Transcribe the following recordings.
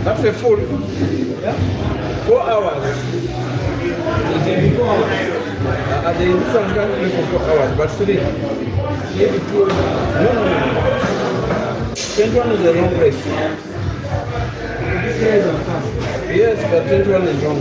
After full 4 hours. It can be 4 hours. The initial can't play for 4 hours, but 3. Maybe 2. No. 21 is a long race. These guys are fast. Yes, but 21 is wrong.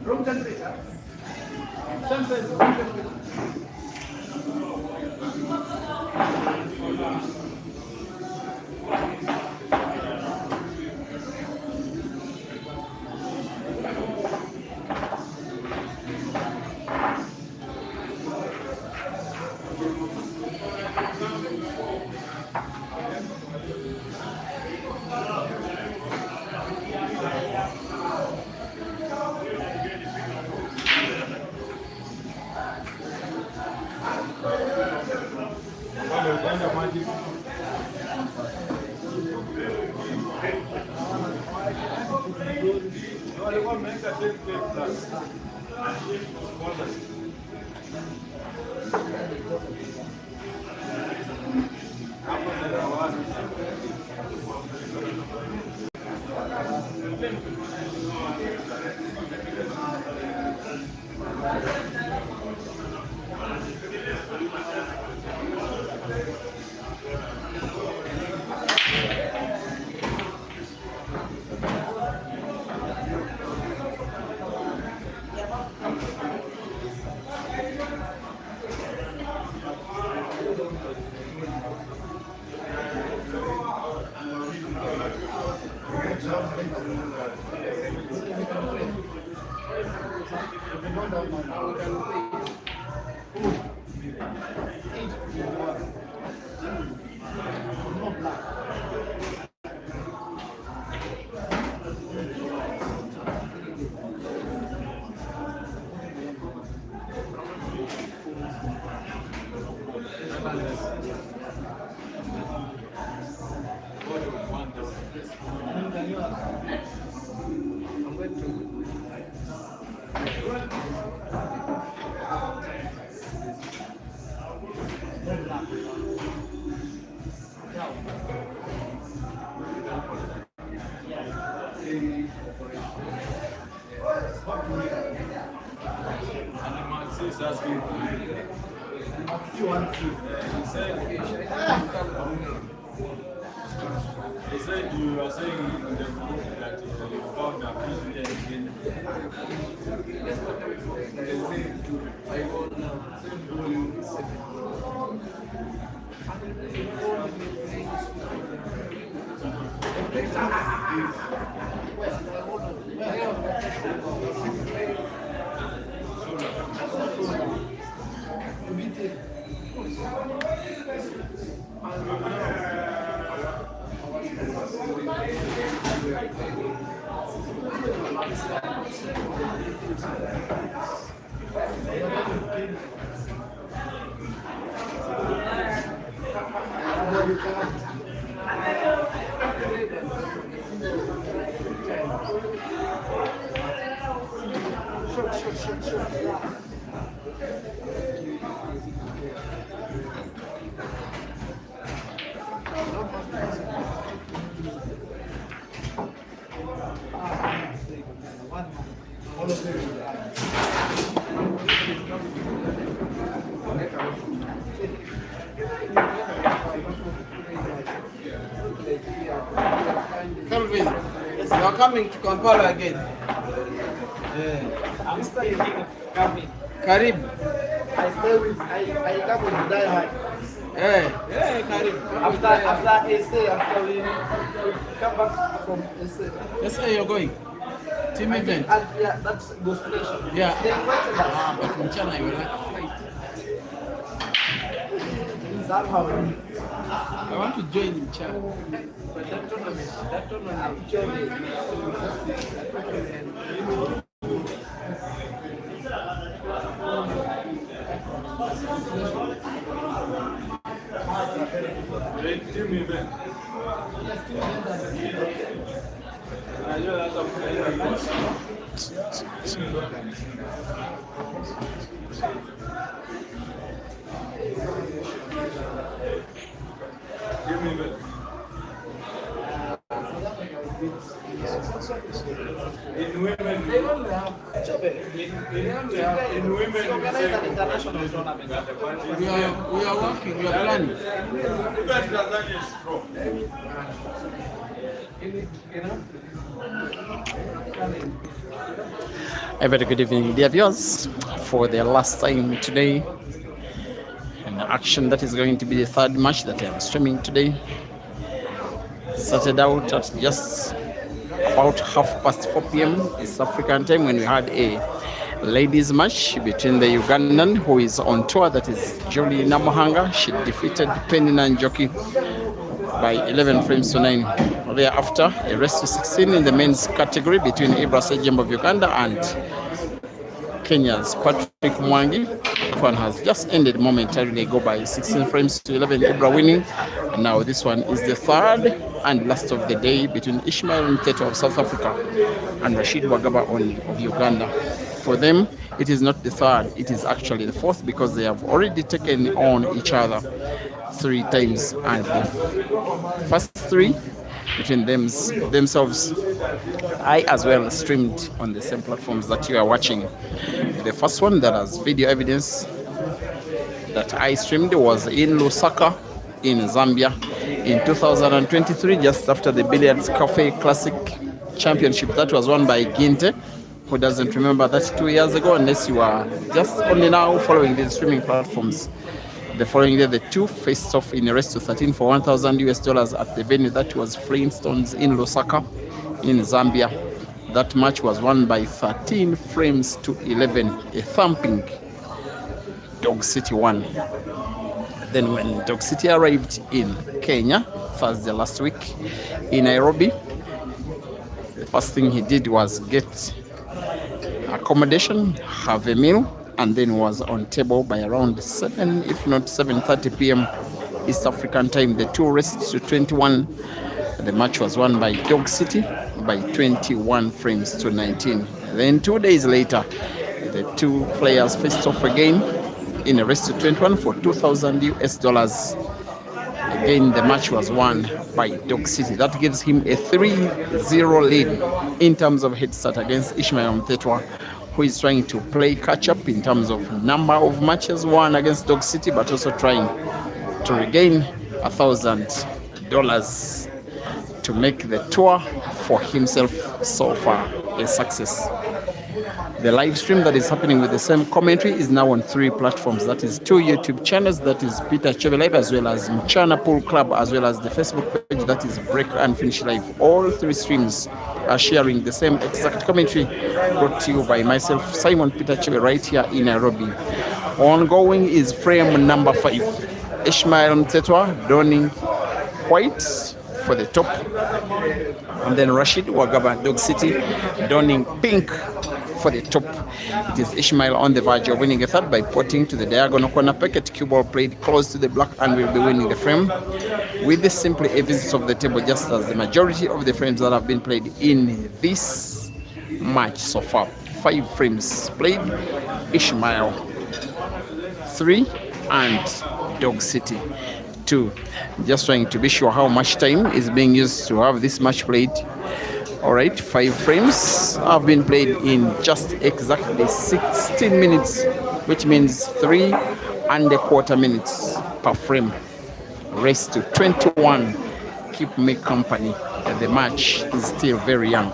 Room temperature. Same size, room temperature. He said you are saying in the book that you found a fish there again. Kelvin, you are coming to Kampala again. I'm studying coming. Karib. I stay with I come with Die Hard. Karib. After essay, after we come back from essay. That's where you're going. Team event. Yeah, that's Ghost Station. Yeah. They invited us. But in China, you will like a flight. Is that how I want to join in China. But that tournament, I'm joining. Team event. In women, we say international tournament. We are working, we are planning. Even Tanzania is strong. A very good evening, dear viewers. For the last time today, an action that is going to be the third match that I am streaming today. Started out at just about 4:30 p.m. East African time when we had a ladies match between the Ugandan who is on tour, that is Julie Namuhanga. She defeated Penina Njoki by 11 frames to 9. Thereafter, a race to 16 in the men's category between Ibra Sejembe of Uganda and Kenya's Patrick Mwangi. One has just ended momentarily ago by 16 frames to 11, Ibra winning. And now this one is the third and last of the day between Ishmael MTHETHWA of South Africa and RASHID WAGABA of Uganda. For them, it is not the third, it is actually the fourth, because they have already taken on each other 3 times, and the first 3 between themselves, I as well streamed on the same platforms that you are watching. The first one that has video evidence that I streamed was in Lusaka in Zambia in 2023, just after the Billiards Cafe Classic Championship that was won by Ginte. Who doesn't remember that 2 years ago, unless you are just only now following these streaming platforms. The following day, the two faced off in a race to 13 for $1,000 at the venue that was Flintstones in Lusaka in Zambia. That match was won by 13 frames to 11, a thumping Dog City won. Then when Dog City arrived in Kenya Thursday last week in Nairobi, the first thing he did was get accommodation, have a meal, and then was on table by around 7, if not 7:30 p.m. East African time. The two raced to 21. The match was won by Dog City by 21 frames to 19. Then 2 days later, the two players faced off again in a race to 21 for $2,000. Again, the match was won by Dog City. That gives him a 3-0 lead in terms of head start against Ishmael MTHETHWA, who is trying to play catch up in terms of number of matches won against Dog City, but also trying to regain $1,000 to make the tour for himself so far a success. The live stream that is happening with the same commentary is now on 3 platforms. That is 2 YouTube channels, that is Peter Chebe Live, as well as Mchana Pool Club, as well as the Facebook page, that is Break and Finish Live. All 3 streams are sharing the same exact commentary, brought to you by myself, Simon Peter Chebe, right here in Nairobi. Ongoing is frame number 5. Ishmael MTHETHWA donning white for the top, and then RASHID WAGABA Dog City donning pink for the top. It is Ishmael on the verge of winning a third by potting to the diagonal corner pocket. Cue ball played close to the black and will be winning the frame with this simply a visit of the table, just as the majority of the frames that have been played in this match so far. 5 frames played, Ishmael 3 and Dog City 2. Just trying to be sure how much time is being used to have this match played. Alright, 5 frames have been played in just exactly 16 minutes, which means 3¼ minutes per frame. Race to 21. Keep me company. The match is still very young.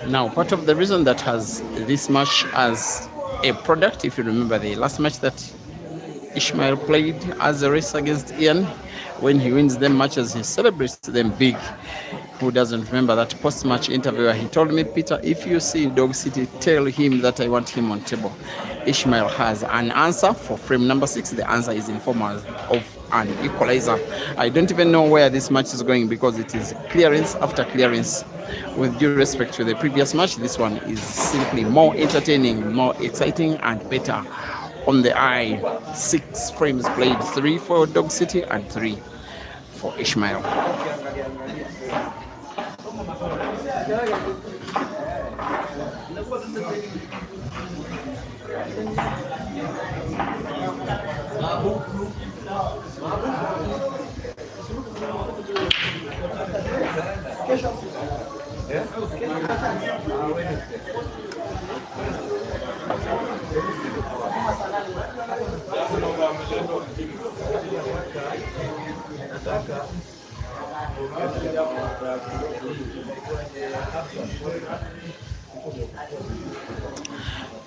Now, part of the reason that has this match as a product, if you remember the last match that Ishmael played as a race against Ian, when he wins them matches, he celebrates them big. Who doesn't remember that post-match interview where he told me, Peter, if you see Dog City, tell him that I want him on table. Ishmael has an answer for frame number 6. The answer is in form of an equalizer. I don't even know where this match is going because it is clearance after clearance. With due respect to the previous match, this one is simply more entertaining, more exciting, and better on the eye. 6 frames played, 3 for Dog City and 3 for Ishmael.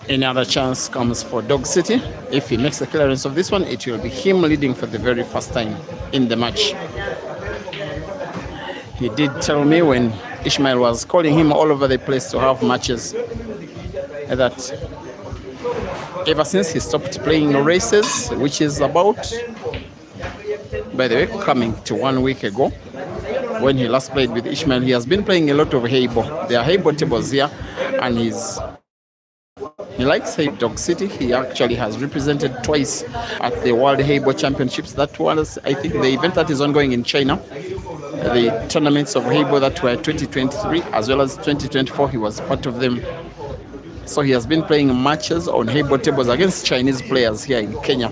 Another chance comes for Dog City. If he makes the clearance of this one, it will be him leading for the very first time in the match. He did tell me when Ishmael was calling him all over the place to have matches that ever since he stopped playing races, which is about, by the way, coming to 1 week ago, when he last played with Ishmael, he has been playing a lot of Heibo. There are Heibo tables here, and he likes Dog City. He actually has represented twice at the World Heibo Championships. That was, I think, the event that is ongoing in China. The tournaments of Heibo that were 2023 as well as 2024, he was part of them. So he has been playing matches on Heibo tables against Chinese players here in Kenya,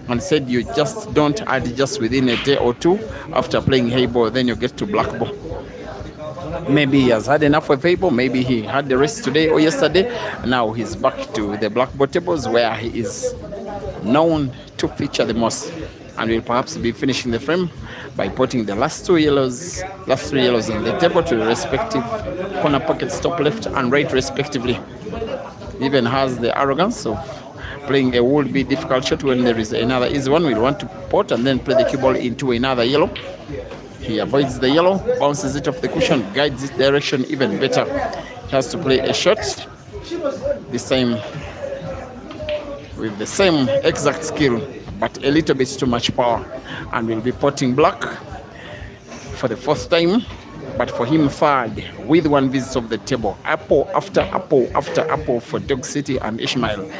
and said you just don't adjust within a day or two after playing Heibo, then you get to black ball. Maybe he has had enough of Heibo, maybe he had the race today or yesterday. Now he's back to the black ball tables where he is known to feature the most, and will perhaps be finishing the frame by putting the last 3 yellows on the table to the respective corner pockets, top left and right respectively. Even has the arrogance of playing a would-be difficult shot when there is another easy one. We'll want to pot and then play the cue ball into another yellow. He avoids the yellow, bounces it off the cushion, guides its direction even better. He has to play a shot, this time with the same exact skill, but a little bit too much power, and will be potting black for the 4th time, but for him 3rd, with 1 visit of the table. Apple after apple after apple for Dog City and Ishmael.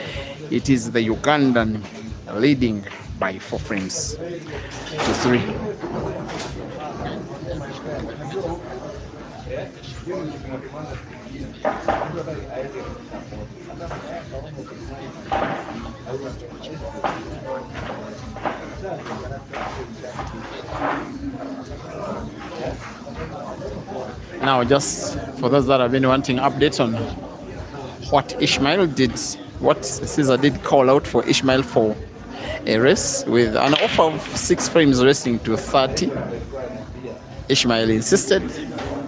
It is the Ugandan leading by 4 frames to 3. Now, just for those that have been wanting updates on what Ishmael did, what Caesar did call out for Ishmael for a race with an offer of 6 frames racing to 30. Ishmael insisted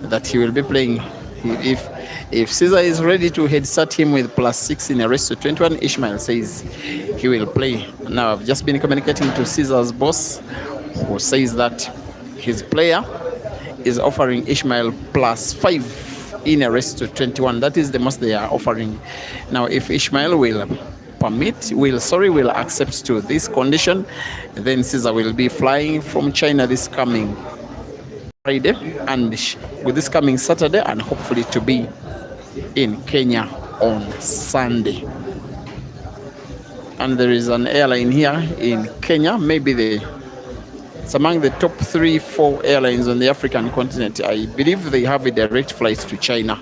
that he will be playing. If Caesar is ready to head start him with +6 in a race to 21, Ishmael says he will play. Now, I've just been communicating to Caesar's boss, who says that his player is offering Ishmael +5 in a race to 21. That is the most they are offering. Now, if Ishmael will accept to this condition, then Caesar will be flying from China this coming Friday, and with this coming Saturday, and hopefully to be in Kenya on Sunday. And there is an airline here in Kenya, maybe it's among the top 3-4 airlines on the African continent. I believe they have a direct flight to China.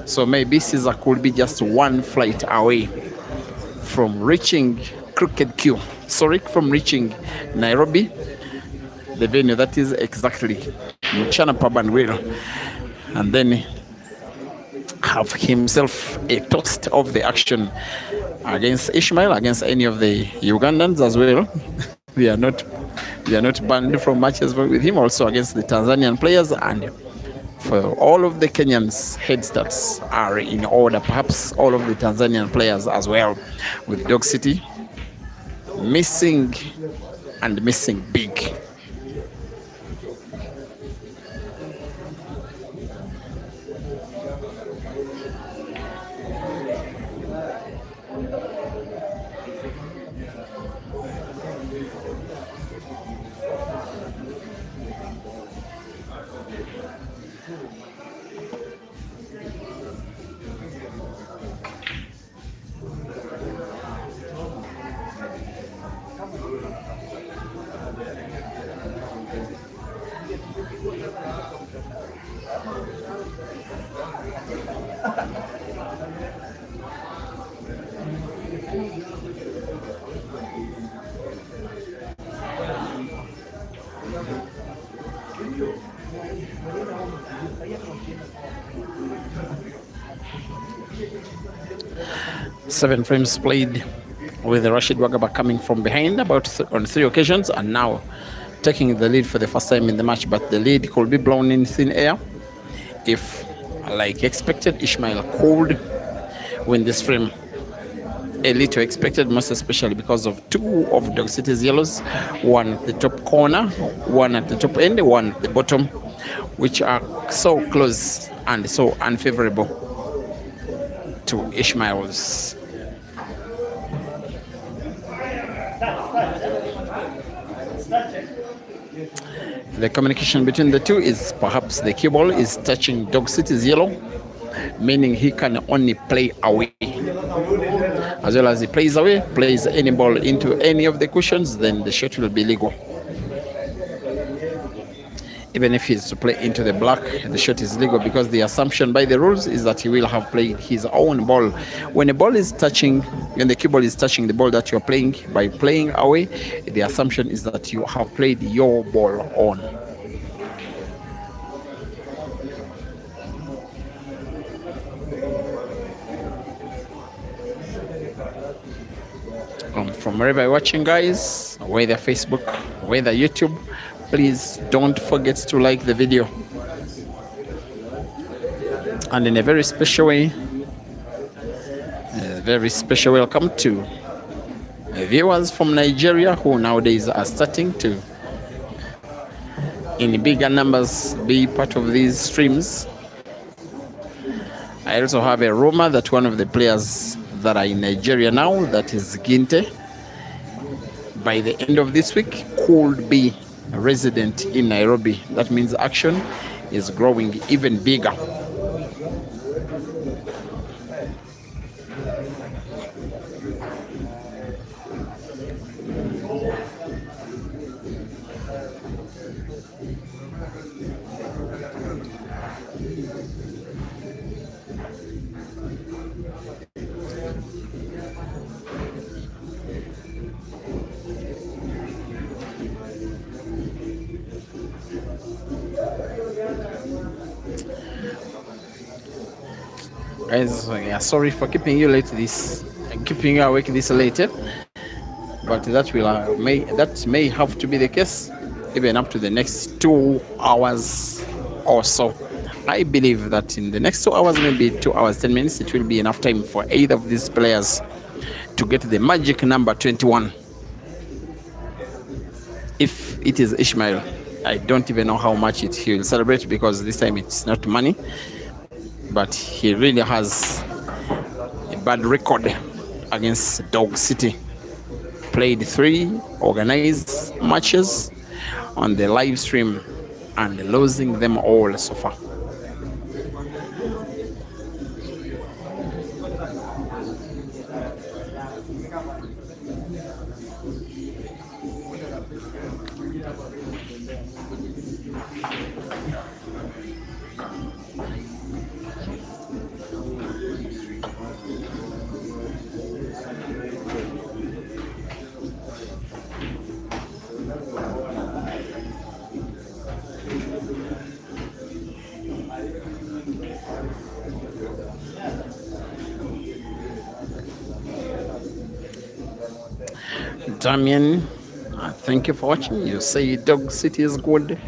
So maybe Caesar could be just 1 flight away from reaching Crooked Q. Sorry from reaching Nairobi, the venue that is exactly Mchana Pub and Grill, and then have himself a toast of the action against Ishmael, against any of the Ugandans as well. they are not banned from matches with him, also against the Tanzanian players, and for all of the Kenyans, head stats are in order, perhaps all of the Tanzanian players as well, with Dog City missing and missing big. Seven frames played with Rashid Wagaba coming from behind on 3 occasions, and now taking the lead for the first time in the match, but the lead could be blown in thin air if, like expected, Ishmael could win this frame. A little expected, most especially because of 2 of Dog City's yellows, one at the top corner, one at the top end, one at the bottom, which are so close and so unfavorable to Ishmael's. The communication between the two is perhaps the cue ball is touching Dog City's yellow, meaning he can only play away. As well as he plays away, plays any ball into any of the cushions, then the shot will be legal. Even if he's to play into the black, the shot is legal, because the assumption by the rules is that he will have played his own ball. When the ball is touching, when the cue ball is touching the ball that you're playing, by playing away, the assumption is that you have played your ball on. From wherever you're watching, guys, whether Facebook, whether YouTube, please don't forget to like the video. And in a very special way, a very special welcome to viewers from Nigeria who nowadays are starting to, in bigger numbers, be part of these streams. I also have a rumor that one of the players that are in Nigeria now, that is Ginte, by the end of this week could be a resident in Nairobi. That means action is growing even bigger. Guys, yeah, sorry for keeping you awake this late, but that may have to be the case even up to the next 2 hours or so. I believe that in the next 2 hours, maybe 2 hours 10 minutes, it will be enough time for either of these players to get the magic number 21. If it is Ishmael, I don't even know how much he will celebrate, because this time it's not money. But he really has a bad record against Dog City. Played 3 organized matches on the live stream and losing them all so far. Damien, thank you for watching. You say Dog City is good.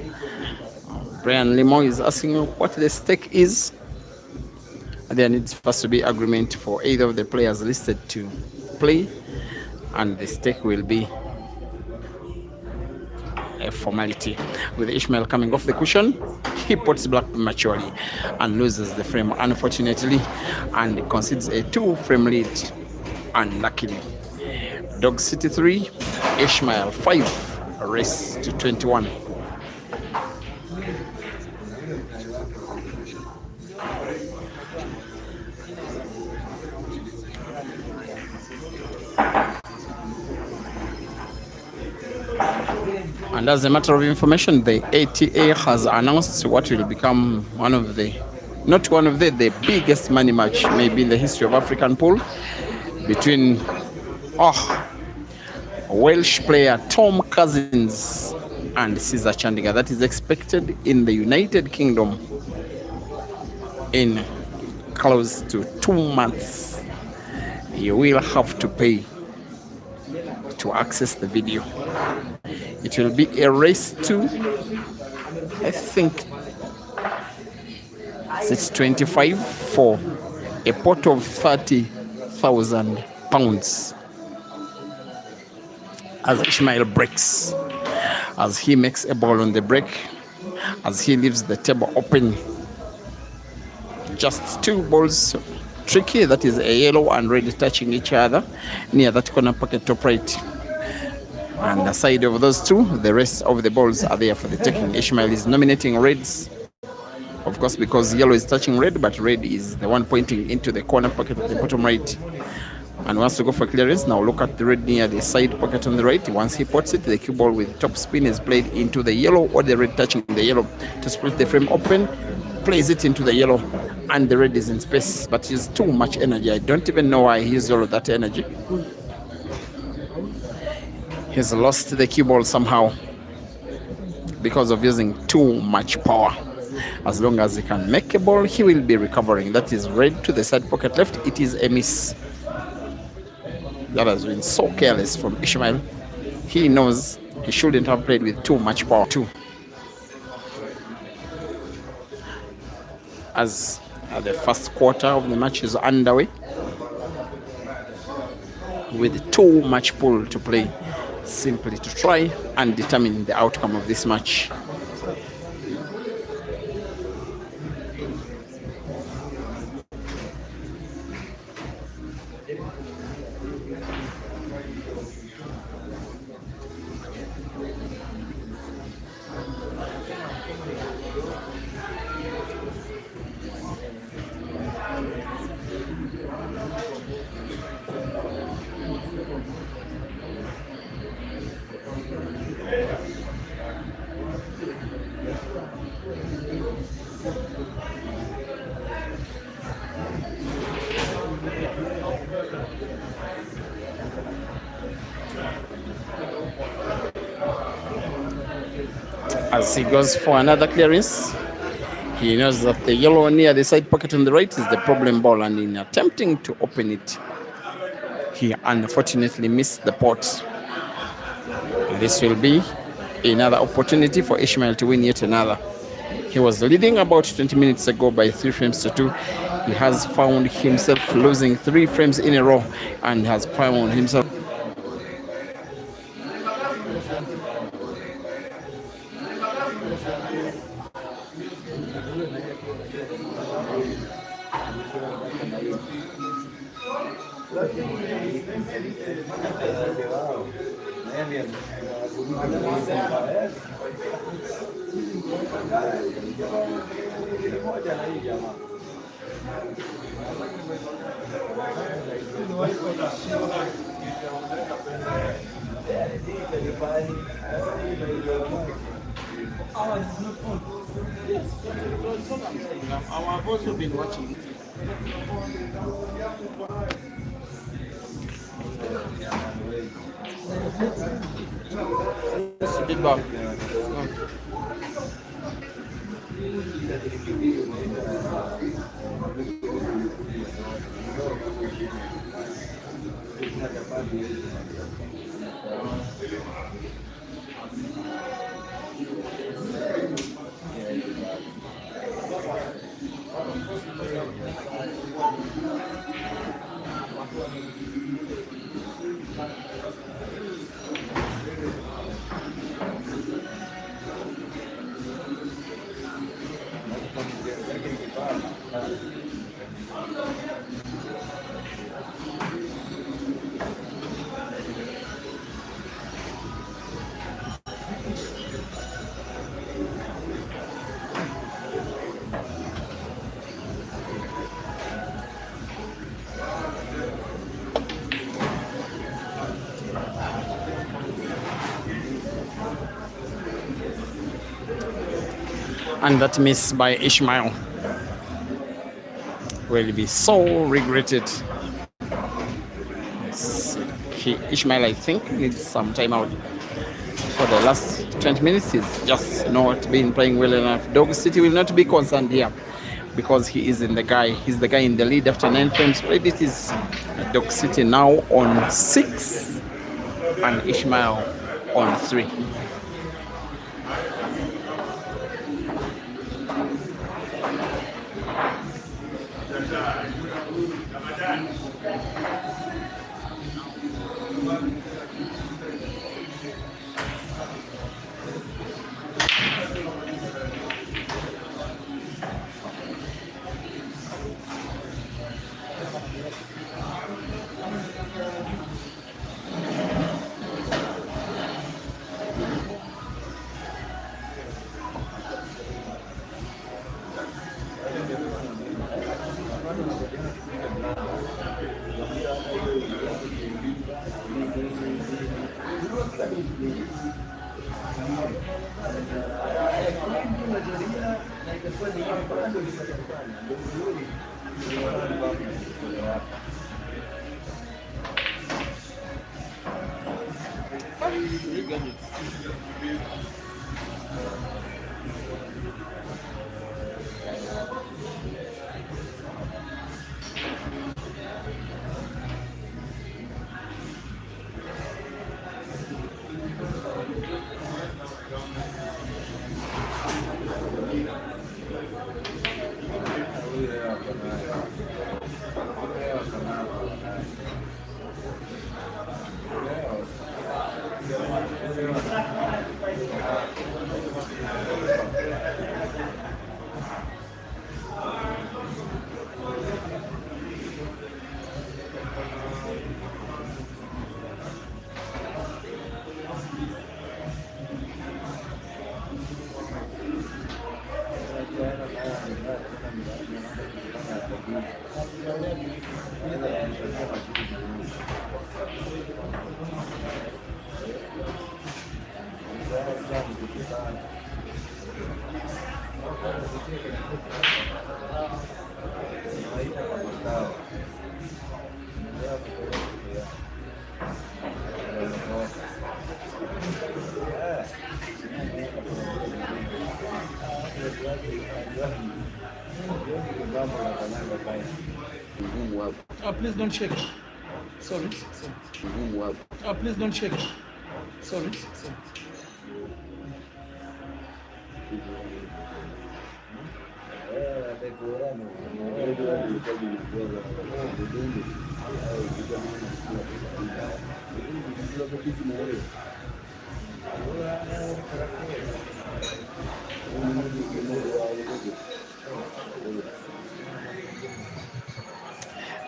Brian Limo is asking what the stake is. There needs first to be agreement for either of the players listed to play, and the stake will be a formality. With Ishmael coming off the cushion, he puts black prematurely and loses the frame unfortunately, and concedes a 2-frame lead unluckily. Dog City 3, Ishmael 5, race to 21. And as a matter of information, the ATA has announced what will become the biggest money match maybe in the history of African pool between Welsh player Tom Cousins and Caesar Chandiga. That is expected in the United Kingdom in close to 2 months. You will have to pay to access the video. It will be a race to, I think it's 25 for a pot of £30,000 as Ishmael breaks, as he makes a ball on the break, as he leaves the table open. Just 2 balls tricky, that is a yellow and red touching each other near that corner pocket top right. And aside of those 2, the rest of the balls are there for the taking. Ishmael is nominating reds, of course, because yellow is touching red, but red is the one pointing into the corner pocket at the bottom right and wants to go for clearance. Now look at the red near the side pocket on the right. Once he puts it, the cue ball with top spin is played into the yellow, or the red touching the yellow to split the frame open, plays it into the yellow, and the red is in space, but he's too much energy. I don't even know why he used all of that energy. He's lost the cue ball somehow because of using too much power. As long as he can make a ball, he will be recovering. That is red to the side pocket left. It is a miss. That has been so careless from Ishmael. He knows he shouldn't have played with too much power too. As the first quarter of the match is underway, with too much pull to play, simply to try and determine the outcome of this match. As he goes for another clearance, he knows that the yellow near the side pocket on the right is the problem ball, and in attempting to open it, he unfortunately missed the pot. This will be another opportunity for Ishmael to win yet another. He was leading about 20 minutes ago by 3 frames to 2. He has found himself losing 3 frames in a row and has found himself I've also been watching it. It's a bit back. And that miss by Ishmael will be so regretted. Ishmael, I think, needs some time out for the last 20 minutes. He's just not been playing well enough. Dog City will not be concerned here because he's the guy in the lead after 9 frames played. This is Dog City now on 6 and Ishmael on 3. Please don't shake it. Sorry. Please don't shake it. Sorry.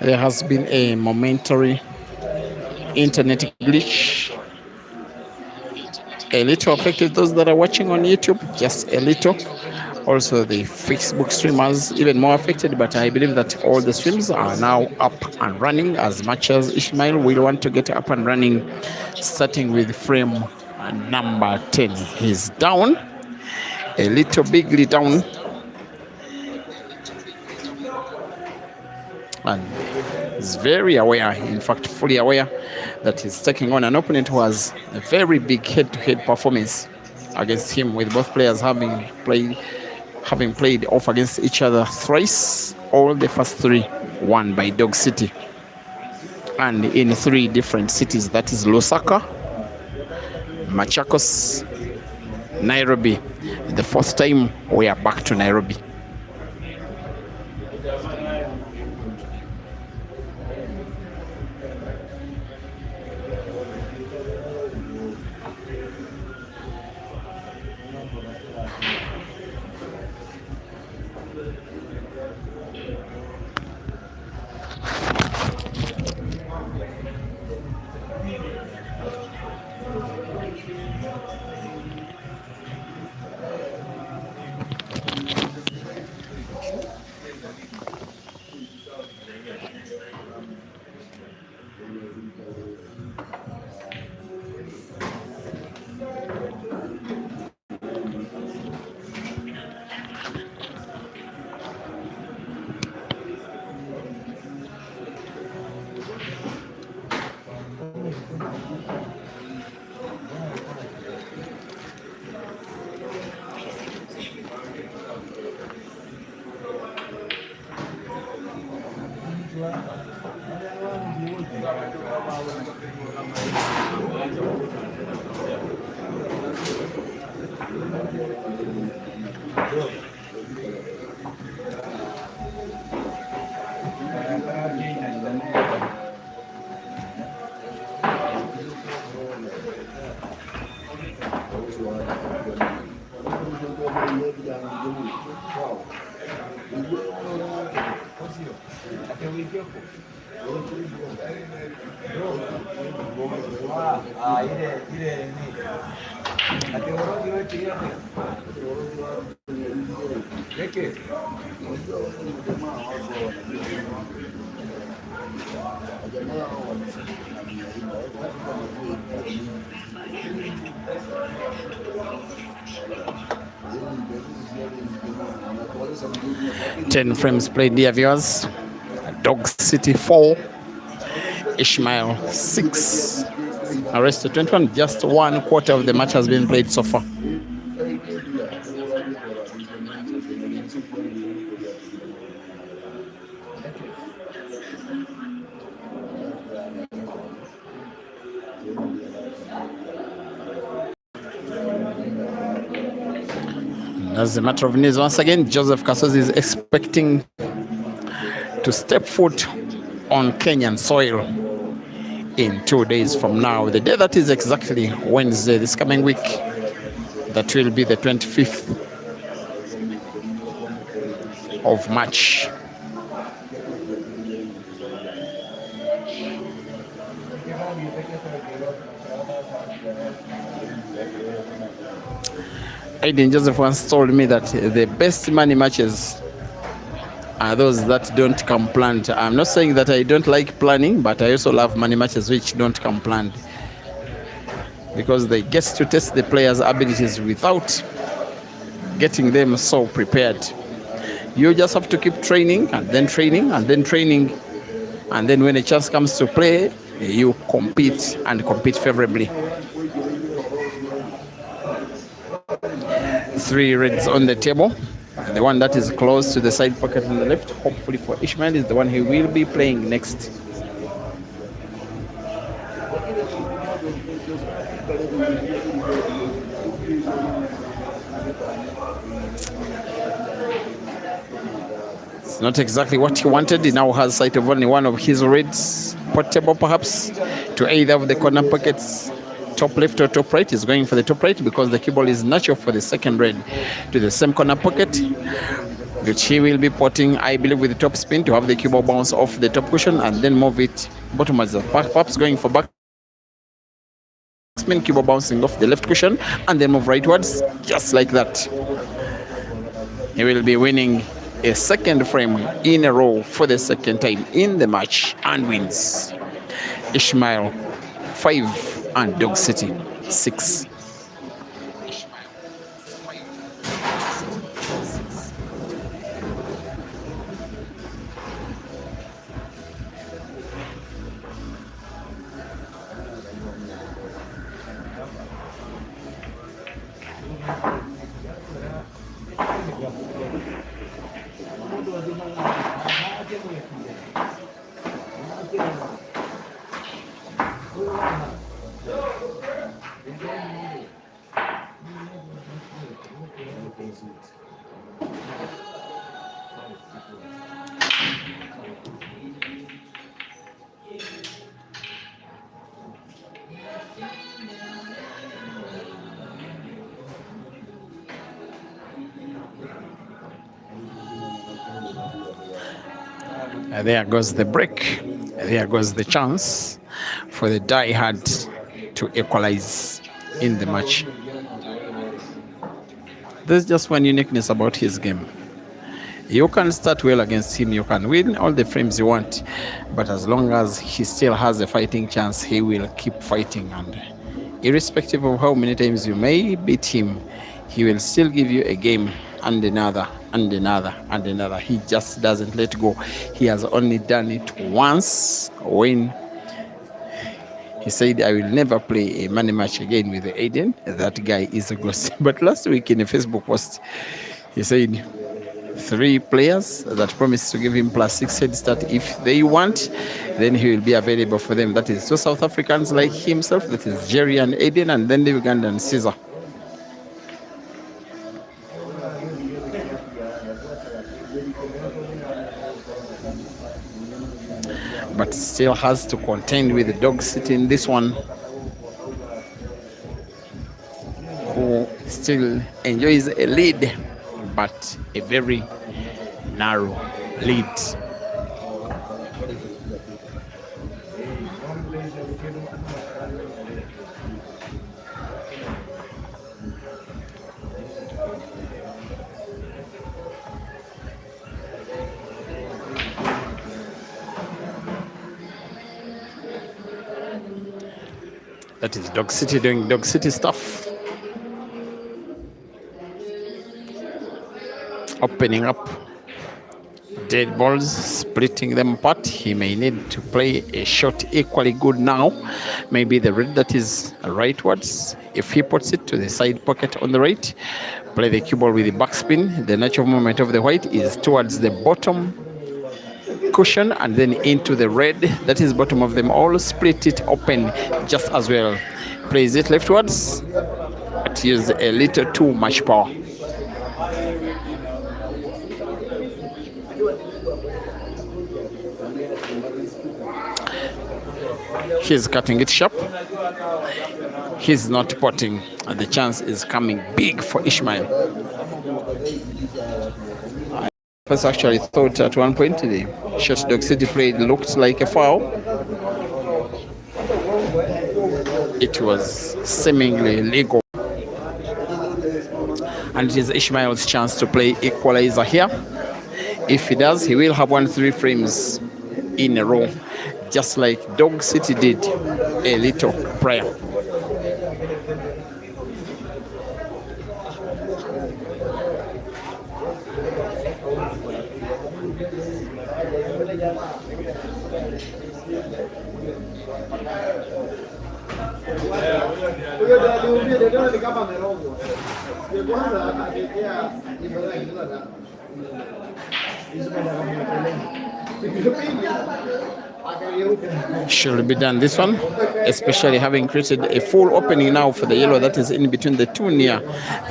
There has been a momentary internet glitch. A little affected those that are watching on YouTube, just a little. Also the Facebook streamers even more affected, but I believe that all the streams are now up and running, as much as Ishmael will want to get up and running, starting with frame number 10. He's down, a little bigly down, and is very aware, in fact fully aware, that he's taking on an opponent who has a very big head-to-head performance against him, with both players having played off against each other thrice. All the first 3 won by Dog City, and in 3 different cities, that is Lusaka, Machakos, Nairobi. The 4th time we are back to Nairobi. Ten frames played, dear viewers. Dog City 4, Ishmael 6. Arrested 21. Just 1/4 of the match has been played so far. As a matter of news, once again, Joseph Kasozi is expecting to step foot on Kenyan soil in 2 days from now. The day that is exactly Wednesday this coming week. That will be the 25th of March. Aiden Joseph once told me that the best money matches are those that don't come planned. I'm not saying that I don't like planning, but I also love money matches which don't come planned, because they get to test the players' abilities without getting them so prepared. You just have to keep training and then training and then training, and then when a chance comes to play, you compete and compete favorably. 3 reds on the table. The one that is close to the side pocket on the left, hopefully for Ishmael, is the one he will be playing next. It's not exactly what he wanted. He now has sight of only one of his reds portable, perhaps, to either of the corner pockets, top left or top right. Is going for the top right because the cue ball is natural for the second red to the same corner pocket, which he will be potting, I believe, with the top spin to have the cue ball bounce off the top cushion and then move it bottomwards. Perhaps going for back spin, cue ball bouncing off the left cushion and then move rightwards, just like that. He will be winning a second frame in a row for the second time in the match and wins. Ishmael 5 and Dog City 6. There goes the break. There goes the chance for the die-hard to equalize in the match. There's just one uniqueness about his game. You can start well against him, you can win all the frames you want, but as long as he still has a fighting chance, he will keep fighting, and irrespective of how many times you may beat him, he will still give you a game and another and another and another. He just doesn't let go. He has only done it once when he said, I will never play a money match again with Aiden. That guy is a ghost. But last week in a Facebook post, he said 3 players that promised to give him +6 head start if they want, then he will be available for them. That is 2 South Africans like himself, that is Jerry and Aiden, and then the Ugandan Caesar. But still has to contend with the Dog City in this one, who still enjoys a lead, but a very narrow lead. That is Dog City doing Dog City stuff. Opening up dead balls, splitting them apart. He may need to play a shot equally good now. Maybe the red that is rightwards. If he puts it to the side pocket on the right, play the cue ball with the backspin. The natural movement of the white is towards the bottom cushion and then into the red that is bottom of them all. Split it open just as well. Plays it leftwards, but use a little too much power. He's cutting it sharp. He's not potting, and the chance is coming big for Ishmael. I first actually thought at one point the shot Dog City played looked like a foul. It was seemingly legal. And it is Ishmael's chance to play equalizer here. If he does, he will have 1-3 frames in a row, just like Dog City did a little prior. Should be done this one, especially having created a full opening now for the yellow that is in between the two near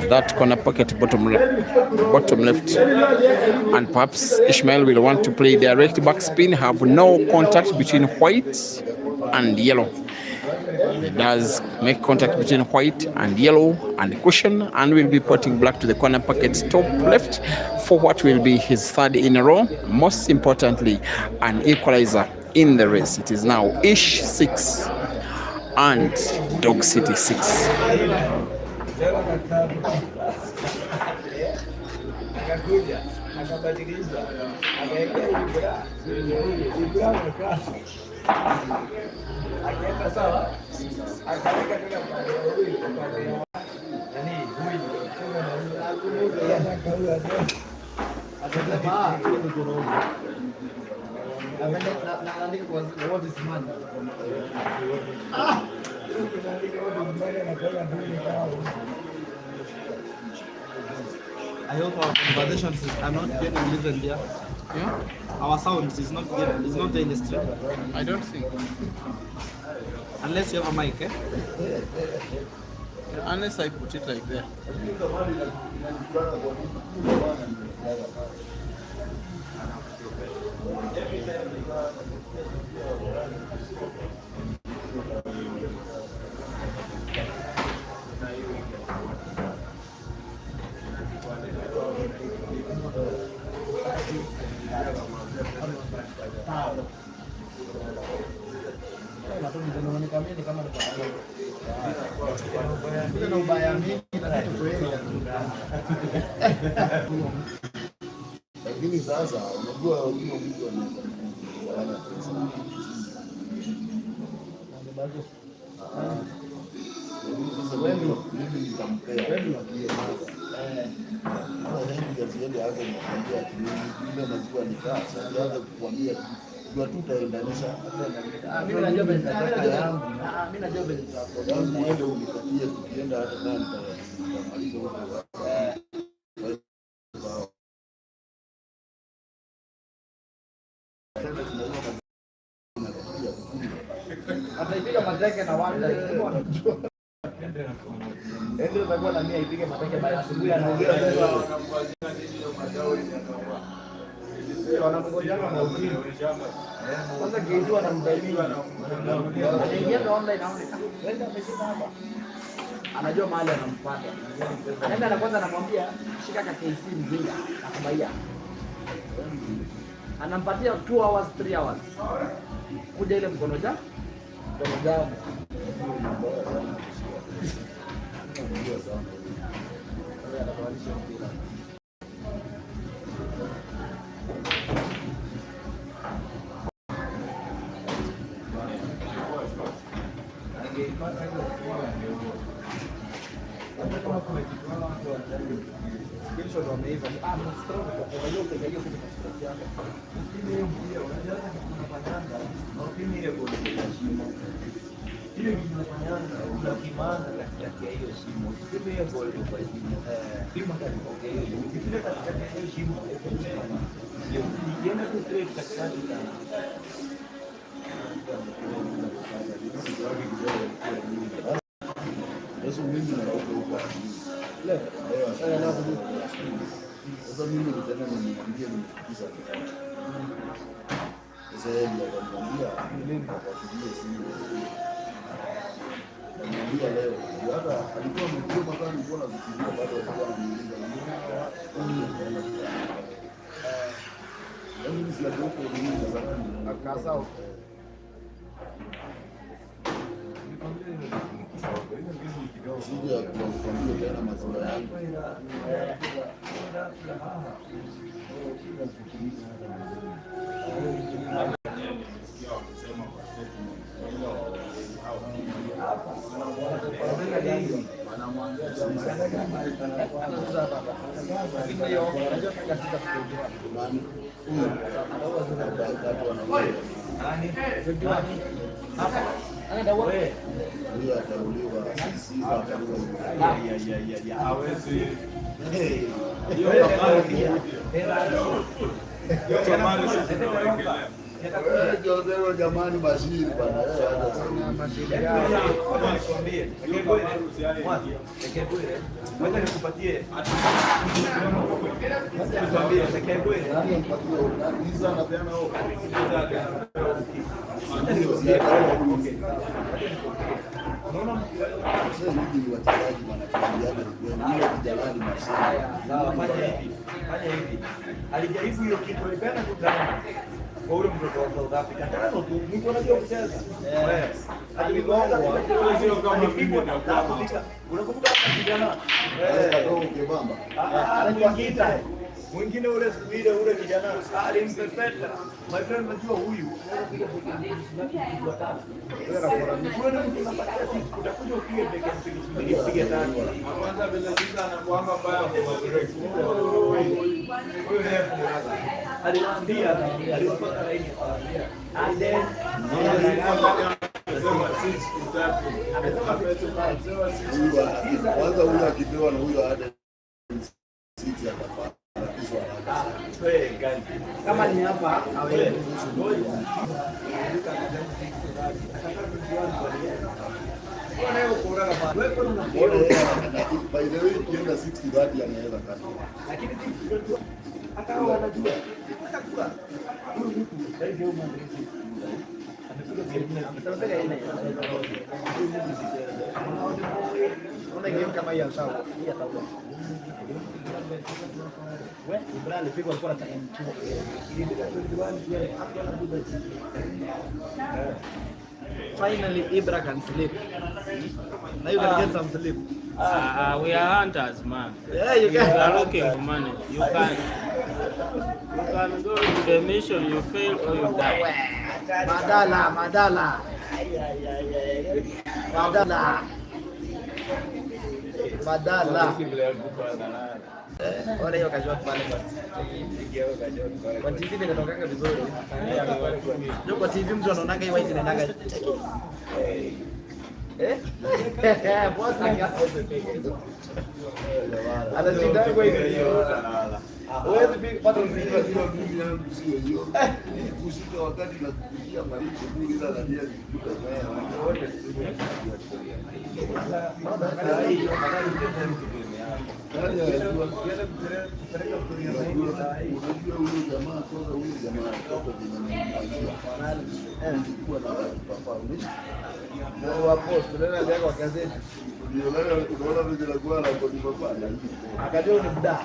that corner pocket bottom left. And perhaps Ishmael will want to play direct backspin, have no contact between white and yellow. It does make contact between white and yellow and cushion, and will be putting black to the corner pocket top left for what will be his third in a row. Most importantly, an equalizer in the race. It is now Ish 6 and Dog City 6. I hope our conversations are not getting listened here. Yeah? Our sounds is not there in the stream. I don't think. Unless you have a mic, eh? Unless I put it like that. Lakini sasa unajua huyo mtu anafanya pesa. Sasa mimi nitampea. Asiende hapo kumwambia ile maziwa ni kaa. Sasa aanze kukuambia jua tu utaendanisha. Mimi najua vile nitataka yangu. Mimi najua vile yangu uende unikatie tukienda hata ndani tutamaliza huko. Ataipiga mateke na wanda. Ndio itakuwa na mimi ipige mateke baya asubuhi anaongea leo. Wanamngojana na ujinga. Kwanza kiitwa na mdaiwa. Anaingia online aone. Wenda ameshinda hapa. anajua mahali anampata. Anaenda na kwanza anamwambia shika ka KC mzinga akabaia. Anampatia 2 hours 3 hours. Kuja ile mkono jamu. Sasa mimi na huko leo sasa mimi nitaenda nimwambie nimefikisha kitu. Sasa yeye ndio anamwambia mimi nitakupigia simu. Niambia leo. Hata alikuwa mkuu mpaka nilikuwa nafikiria bado alikuwa ananiuliza mimi si hapo huko mimi sasa akaza huko. Sije kukwambia tena mazuri yangu. Jamani Bashiri bwana alijaribu hiyo kitu alipenda kutana kwa ule mtoto wa South Africa. Tano tu niko najua kucheza. Alipigwa sio kama mimi nakumbuka. Unakumbuka kijana? Kadogo kibamba. Anajiita. Mwingine ule siku ile ule kijana alimpepeta. My friend najua huyu. Utakuja upige beke mpige tano. Kwanza bila sisa anakuanga mbaya kwa break. Huyo ndiye aliwaambia alipata laini and then kwanza huyo akipewa na huyo ada sisi atafanya kama ni hapa awe by the way kienda 60 that anaweza kati lakini hata wanajua hatakuwa huyu mtu ndio mwandishi una game kama hii sawa hii atakuwa wewe Ibrahim alipigwa alikuwa na time 2 finally Ibra can sleep. Now you can get some sleep. We are hunters, man. Yeah, you can. We are looking for money. You can go to the mission, you fail or you die. Madala. Ora hiyo kajua pale kwa TV inatokanga vizuri. Ndio kwa TV mtu anaonanga hiyo white inaendaga. Boss anajidai kwa hiyo. Huwezi pata usingizi bila mimi yangu sio hiyo. Kushika wakati na kupigia malipo bila dania kukuta naye. Ndio post tunaenda leo kwa gazeti. Ndio leo tunaona vile la kwa la kwa mapana. Akajua ni mda.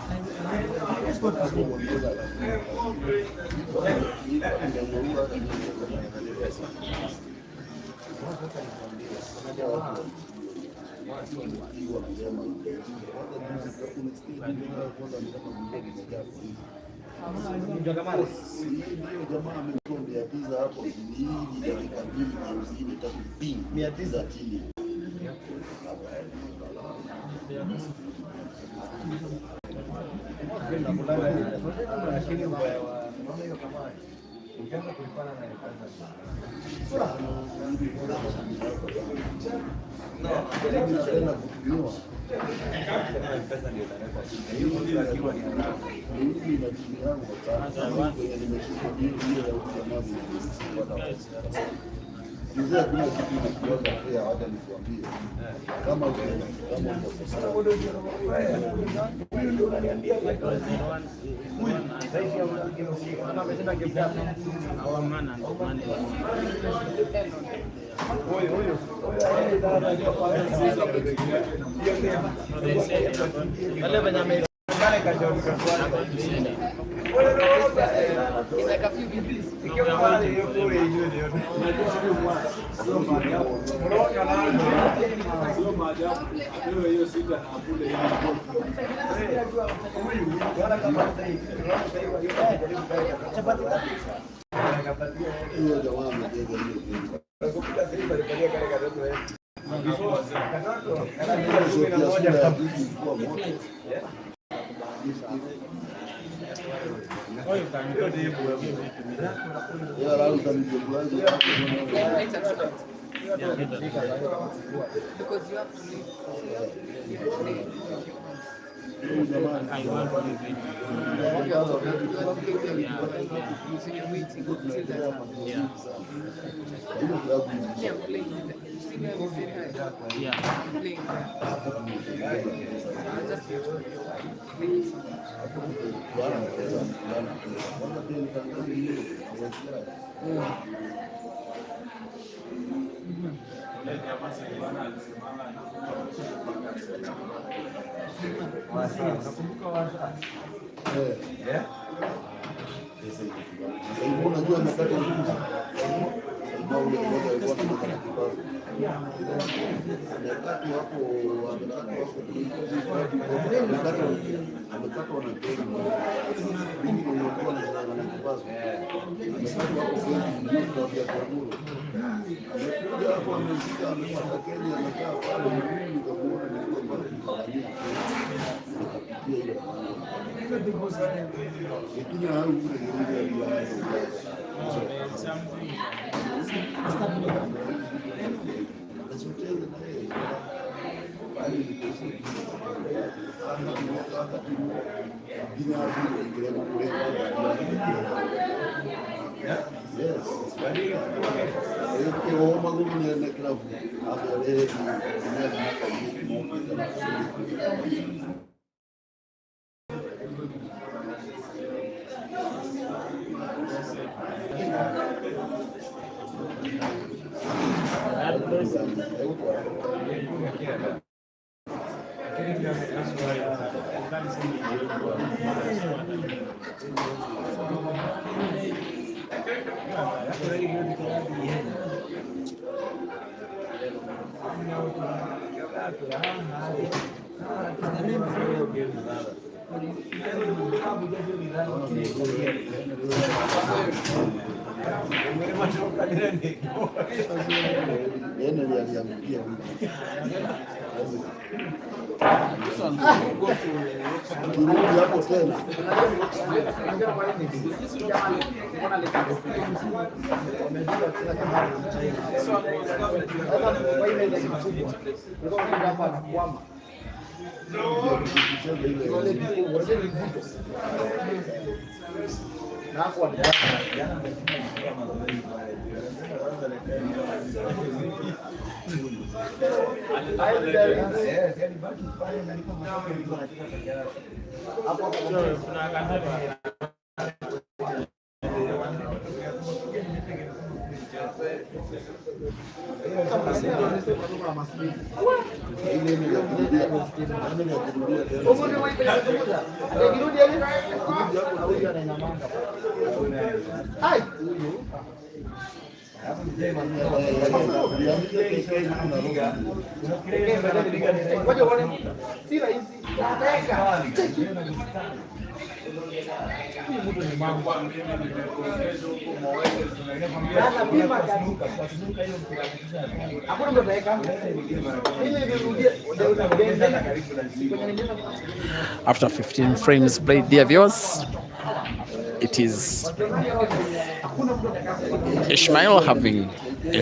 Mzee kuna kitu nakiona pia hata nikwambie kama because you have to leave. Unajua nakata After 15 frames played, dear viewers, it is Ishmael having a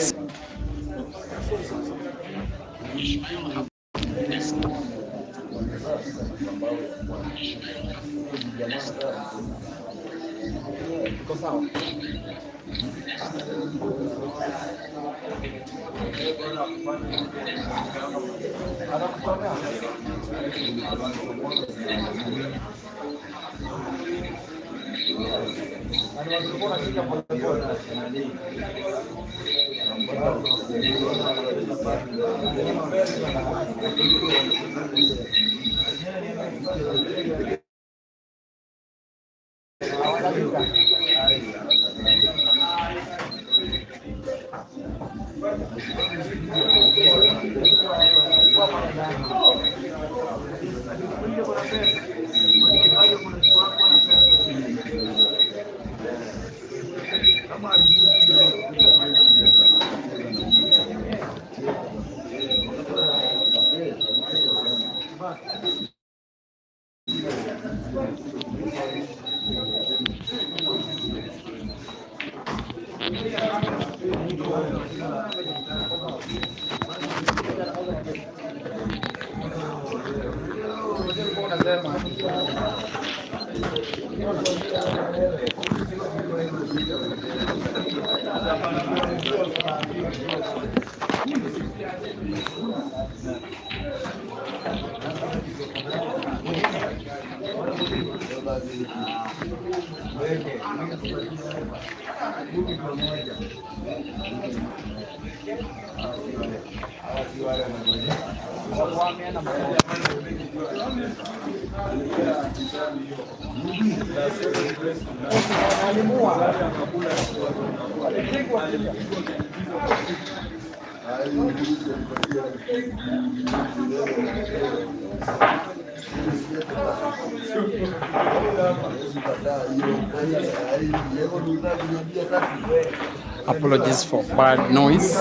apologies for bad noise.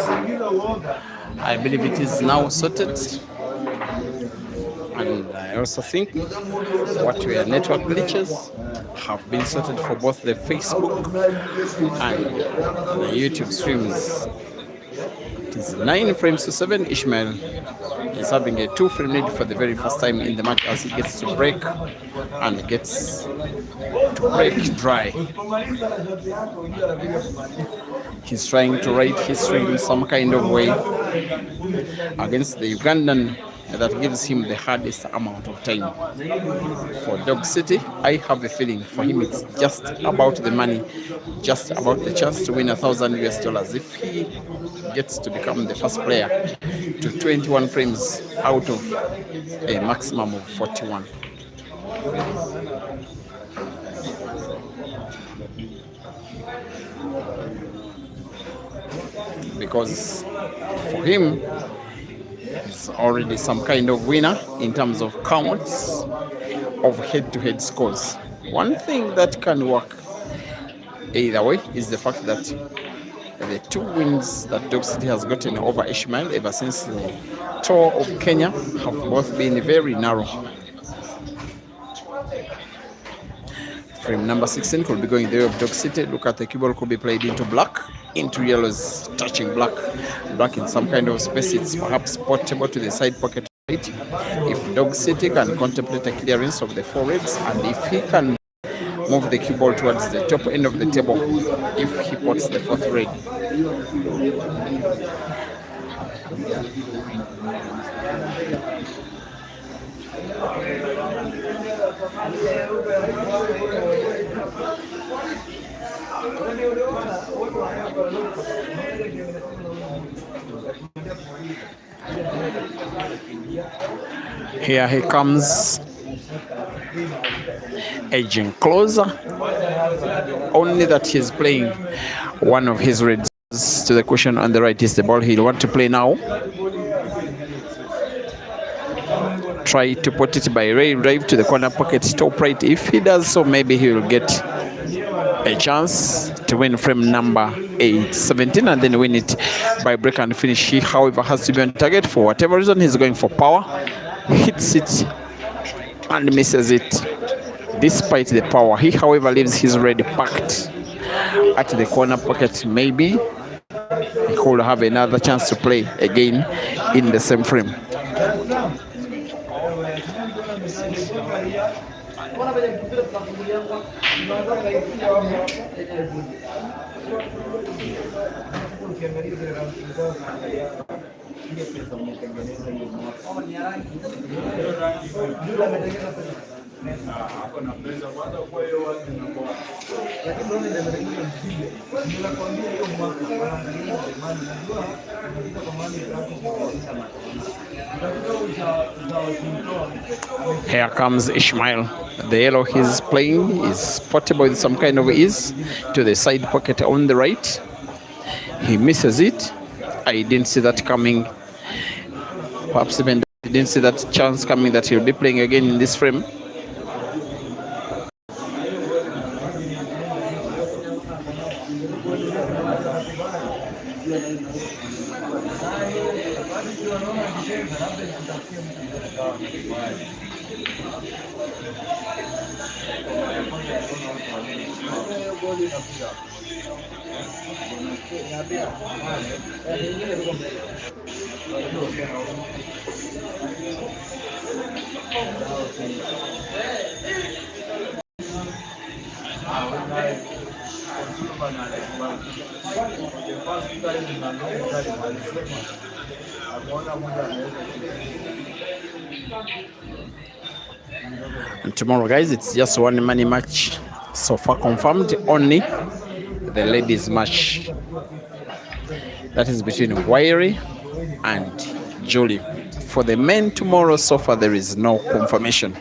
I believe it is now sorted, and I also think what were network glitches have been sorted for both the Facebook and the YouTube streams. It is 9 frames to 7. Ishmael is having a 2-frame lead for the very first time in the match as he gets to break and gets to break dry. He's trying to write history in some kind of way against the Ugandan that gives him the hardest amount of time. For Dog City, I have a feeling for him it's just about the money, just about the chance to win $1,000 if he gets to become the first player to 21 frames out of a maximum of 41. Because for him, it's already some kind of winner in terms of counts of head-to-head scores. One thing that can work either way is the fact that the 2 wins that Dog City has gotten over Ishmael ever since the tour of Kenya have both been very narrow. Frame number 16 could be going the way of Dog City. Look at the cue ball could be played into black, into yellows, touching black. Black in some kind of space. It's perhaps portable to the side pocket. If Dog City can contemplate a clearance of the 4 reds, and if he can move the cue ball towards the top end of the table, if he pots the 4th red. Here he comes, edging closer. Only that he's playing one of his reds to the cushion on the right is the ball he'll want to play now. Try to put it by Ray drive to the corner pocket, top right. If he does so, maybe he will get a chance to win frame number 8-17 and then win it by break and finish. He, however, has to be on target. For whatever reason, he's going for power, hits it and misses it despite the power. He, however, leaves his red packed at the corner pocket. Maybe he could have another chance to play again in the same frame. Here comes Ishmael. The yellow he's playing is portable with some kind of ease to the side pocket on the right. He misses it. I didn't see that coming. Perhaps even didn't see that chance coming that he'll be playing again in this frame. And tomorrow, guys, it's just one money match so far confirmed, only the ladies match. That is between Wairi and Julie. For the men tomorrow, so far there is no confirmation.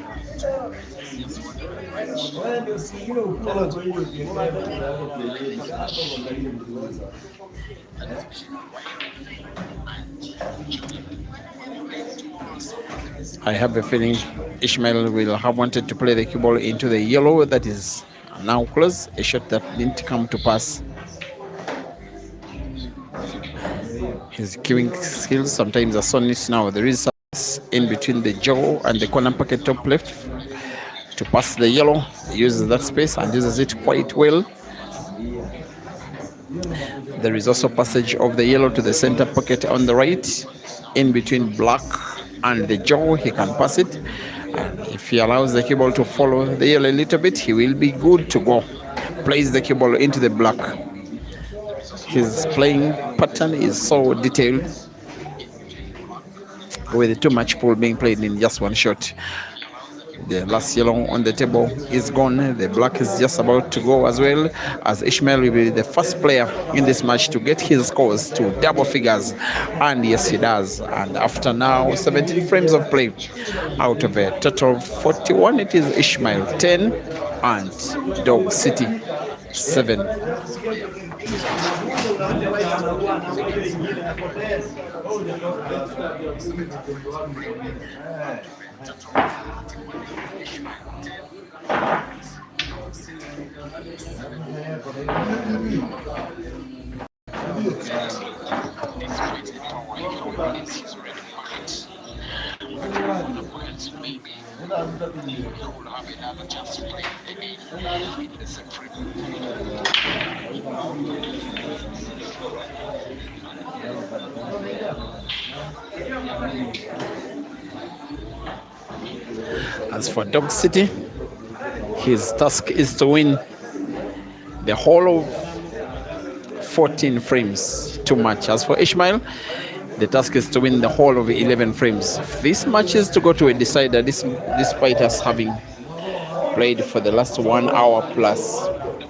I have a feeling Ishmael will have wanted to play the cue ball into the yellow that is now close, a shot that didn't come to pass. His cueing skills sometimes are so neat now. There is space in between the jaw and the corner pocket top left to pass the yellow. He uses that space and uses it quite well. There is also passage of the yellow to the center pocket on the right. In between black and the jaw, he can pass it. And if he allows the cue ball to follow the yellow a little bit, he will be good to go. Plays the cue ball into the black. His playing pattern is so detailed, with too much pool being played in just one shot. The last yellow on the table is gone. The black is just about to go as well, as Ishmael will be the first player in this match to get his scores to double figures. And yes, he does. And after now 17 frames of play, out of a total of 41, it is Ishmael 10 and Dog City 7. As for Dog City, his task is to win the whole of 14 frames to match. As for Ishmael, the task is to win the whole of 11 frames. This match is to go to a decider, despite us having played for the last 1 hour plus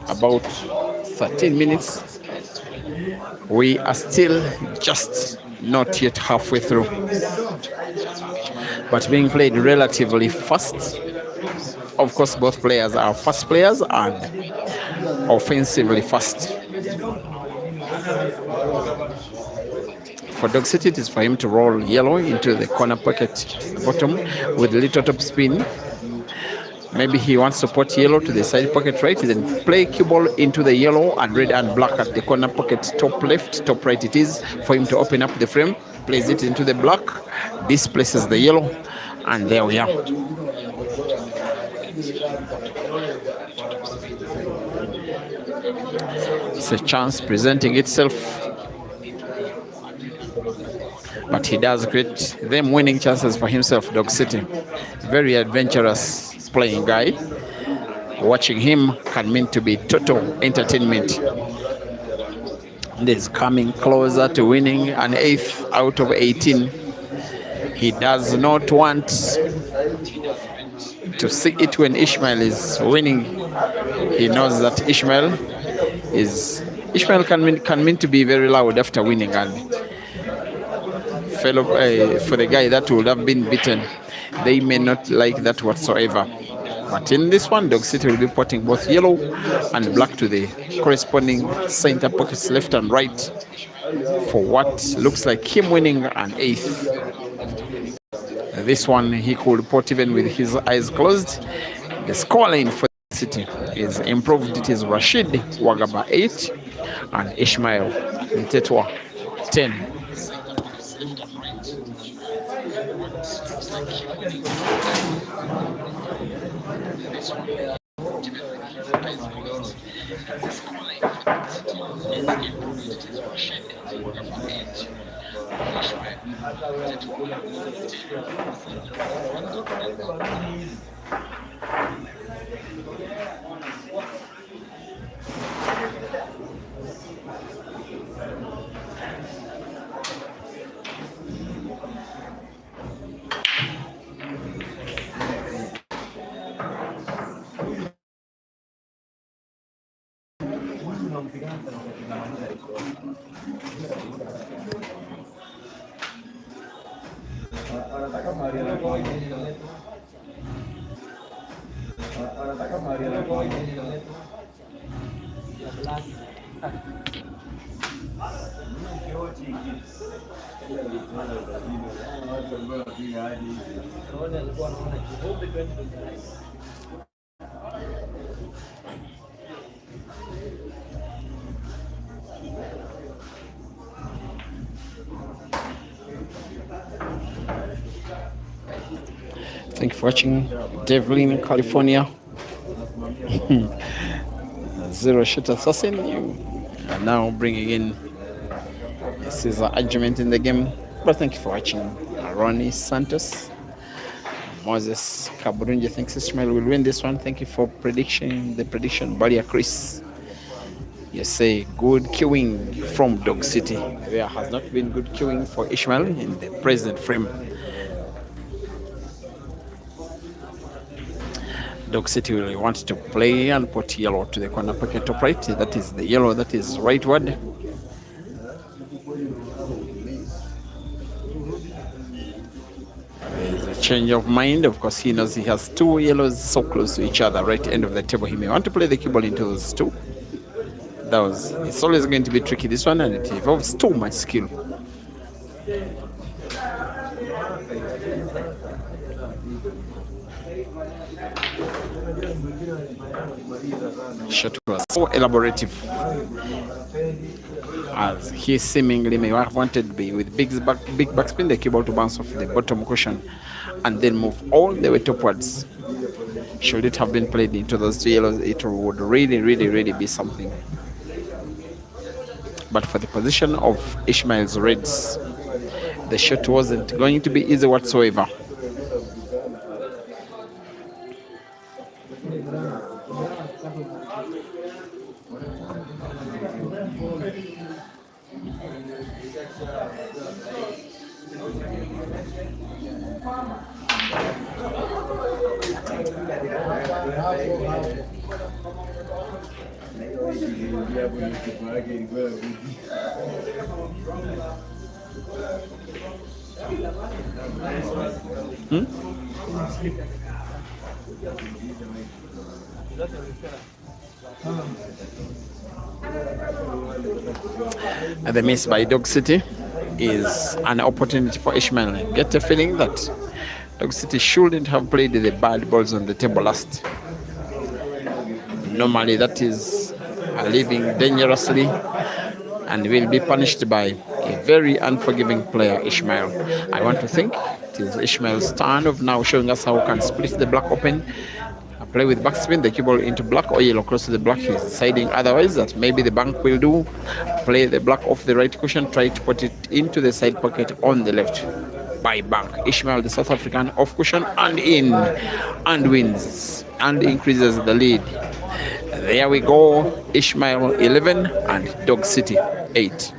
about 13 minutes. We are still just not yet halfway through. but being played relatively fast. Of course, both players are fast players and offensively fast. For Dog City, it is for him to roll yellow into the corner pocket bottom with little top spin. Maybe he wants to put yellow to the side pocket right, then play cue ball into the yellow and red and black at the corner pocket top left, top right. It is for him to open up the frame, place it into the black, displaces the yellow, and there we are. It's a chance presenting itself, but he does create them winning chances for himself. Dog City, very adventurous playing guy. Watching him can mean to be total entertainment. And he's coming closer to winning an 8th out of 18. He does not want to see it when Ishmael is winning. He knows that Ishmael can mean to be very loud after winning, and for the guy that would have been beaten, they may not like that whatsoever. But in this one, Dog City will be putting both yellow and black to the corresponding center pockets left and right for what looks like him winning an 8th. This one he could put even with his eyes closed. The scoreline for Dog City is improved. It is Rashid Wagaba 8 and Ishmael MTHETHWA 10. Thank you for watching. Devlin, California. Zero Shot Assassin. You are now bringing in Caesar argument in the game. But thank you for watching. Ronnie Santos. Moses Kaburunji thinks Ishmael will win this one. Thank you for the prediction. Balia Chris. You say good queuing from Dog City. There has not been good queuing for Ishmael in the present frame. Dog City will want to play and put yellow to the corner pocket top right. That is the yellow that is rightward. There is a change of mind. Of course, he knows he has two yellows so close to each other, right end of the table. He may want to play the cue ball into those two. It's always going to be tricky, this one, and it involves too much skill. Shot was so elaborative, as he seemingly may have wanted to be with big backspin, the cue ball to bounce off the bottom cushion and then move all the way upwards. Should it have been played into those two yellows, it would really be something. But for the position of Ishmael's reds, the shot wasn't going to be easy whatsoever. And the miss by Dog City is an opportunity for Ishmael. I get a feeling that Dog City shouldn't have played the bad balls on the table last. Normally that is living dangerously and will be punished by a very unforgiving player, Ishmael. I want to think it is Ishmael's turn of now showing us how he can split the black open, play with backspin, the cue ball into black or yellow close to the black. He's deciding otherwise that maybe the bank will do. Play the black off the right cushion, try to put it into the side pocket on the left by bank. Ishmael, the South African, off cushion and in, and wins and increases the lead. There we go. Ishmael 11 and Dog City 8.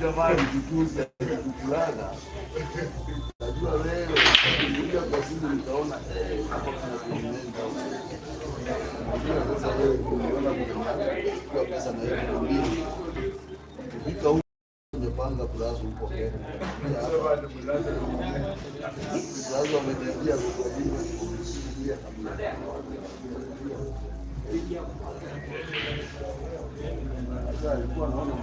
Jamani, kutunza kulala. Najua leo nilikuja kwa simu nikaona hapa kuna kuimeza. Ndio sasa leo nimeona kwa pesa na hiyo mbili. Kufika huko nimepanga kulazo huko Kenya. Sasa wameniambia kwa hiyo kuingia kabla. Sasa alikuwa naona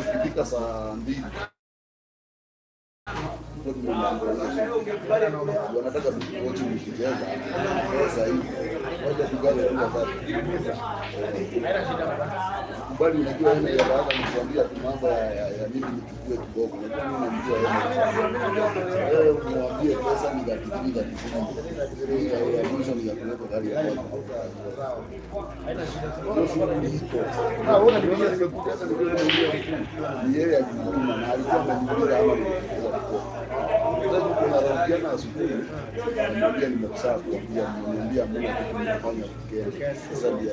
ukifika saa 2 wanataka kuochi mkicheza sasa hivi moja tugale bali unajua yeye anaanza kukuambia mambo ya mimi nichukue kidogo unajua mimi namjua yeye mwambie pesa ni dakika ya mwisho ni ya kuweka gari ya ni yeye alijituma na alikuwa anajiuliza hapa kuna asubuhi niambia nimekusaa kuambia niambia mbona kitu nimefanya kukea sasa ndio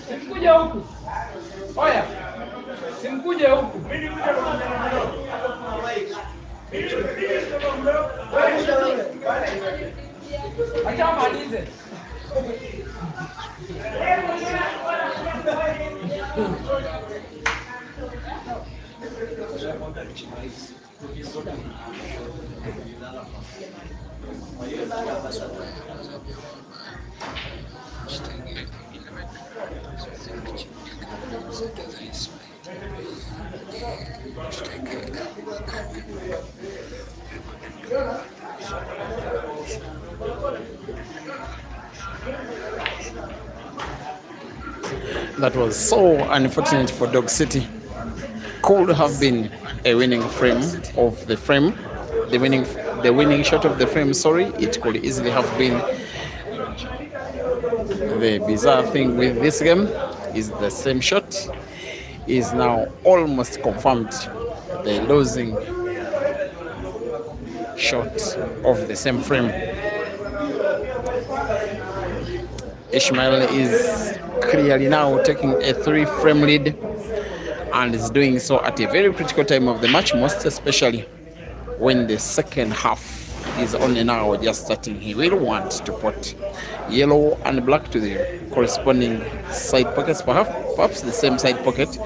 Simkuje huku. Oya. Simkuje huku. Acha amalize. That was so unfortunate for Dog City. Could have been a winning frame of the frame, the winning shot of the frame. Sorry, it could easily have been. The bizarre thing with this game is the same shot is now almost confirmed. The losing shot of the same frame. Ishmael is clearly now taking a 3-frame lead and is doing so at a very critical time of the match, most especially when the second half is only now just starting. He will want to put yellow and black to the corresponding side pockets, perhaps the same side pocket.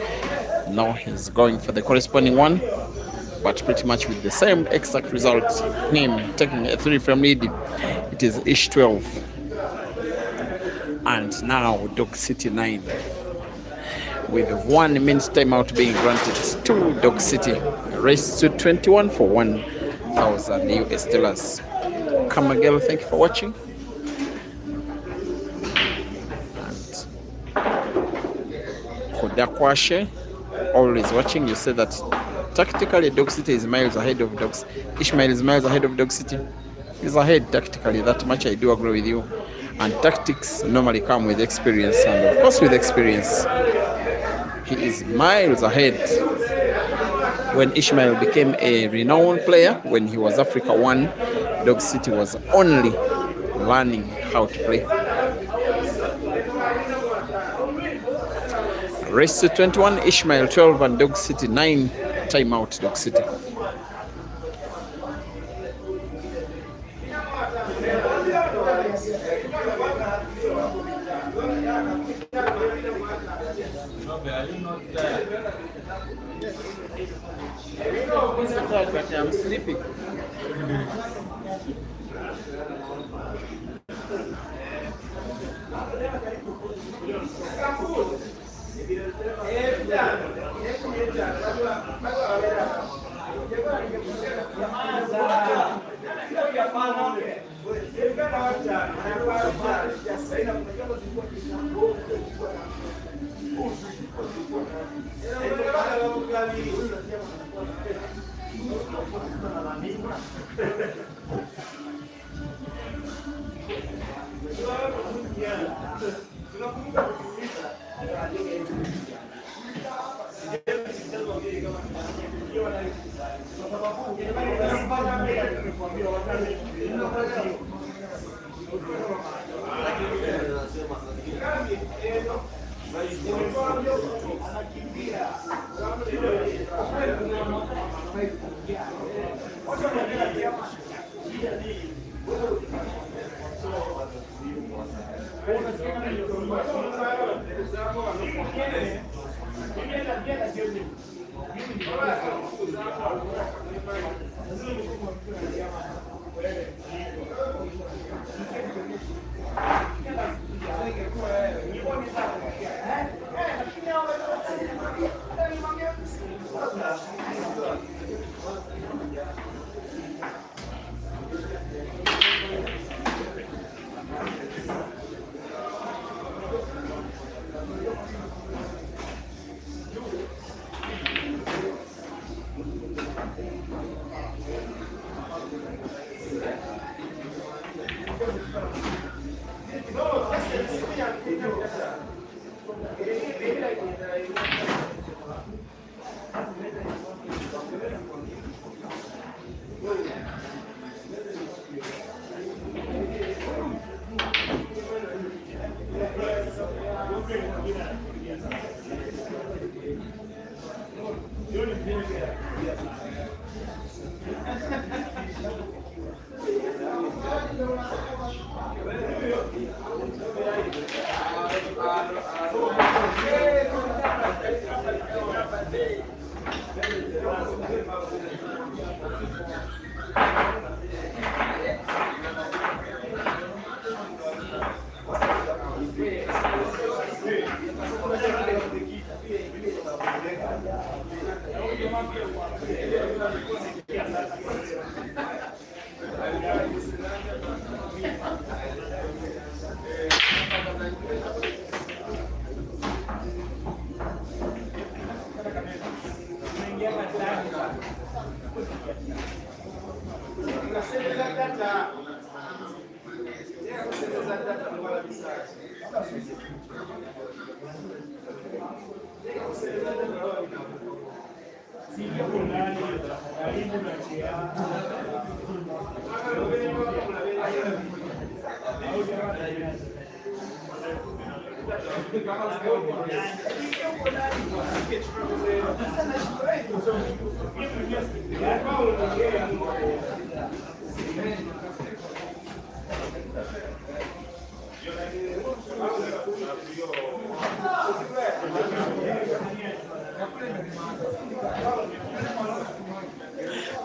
Now he's going for the corresponding one, but pretty much with the same exact result, him taking a 3-frame lead. It is Ish 12 and now Dog City 9, with 1 minute timeout being granted to Dog City. Race to 21 for 1,000 US dollars. Kamagel, thank you for watching. And Kodakwashe, always watching. You said that tactically Dog City is miles ahead of Dogs. Ishmael is miles ahead of Dog City. He's ahead tactically, that much I do agree with you. And tactics normally come with experience, and of course with experience he is miles ahead. When Ishmael became a renowned player, when he was Africa 1, Dog City was only learning how to play. Race to 21, Ishmael 12 and Dog City 9. Timeout, Dog City. I'm sleeping.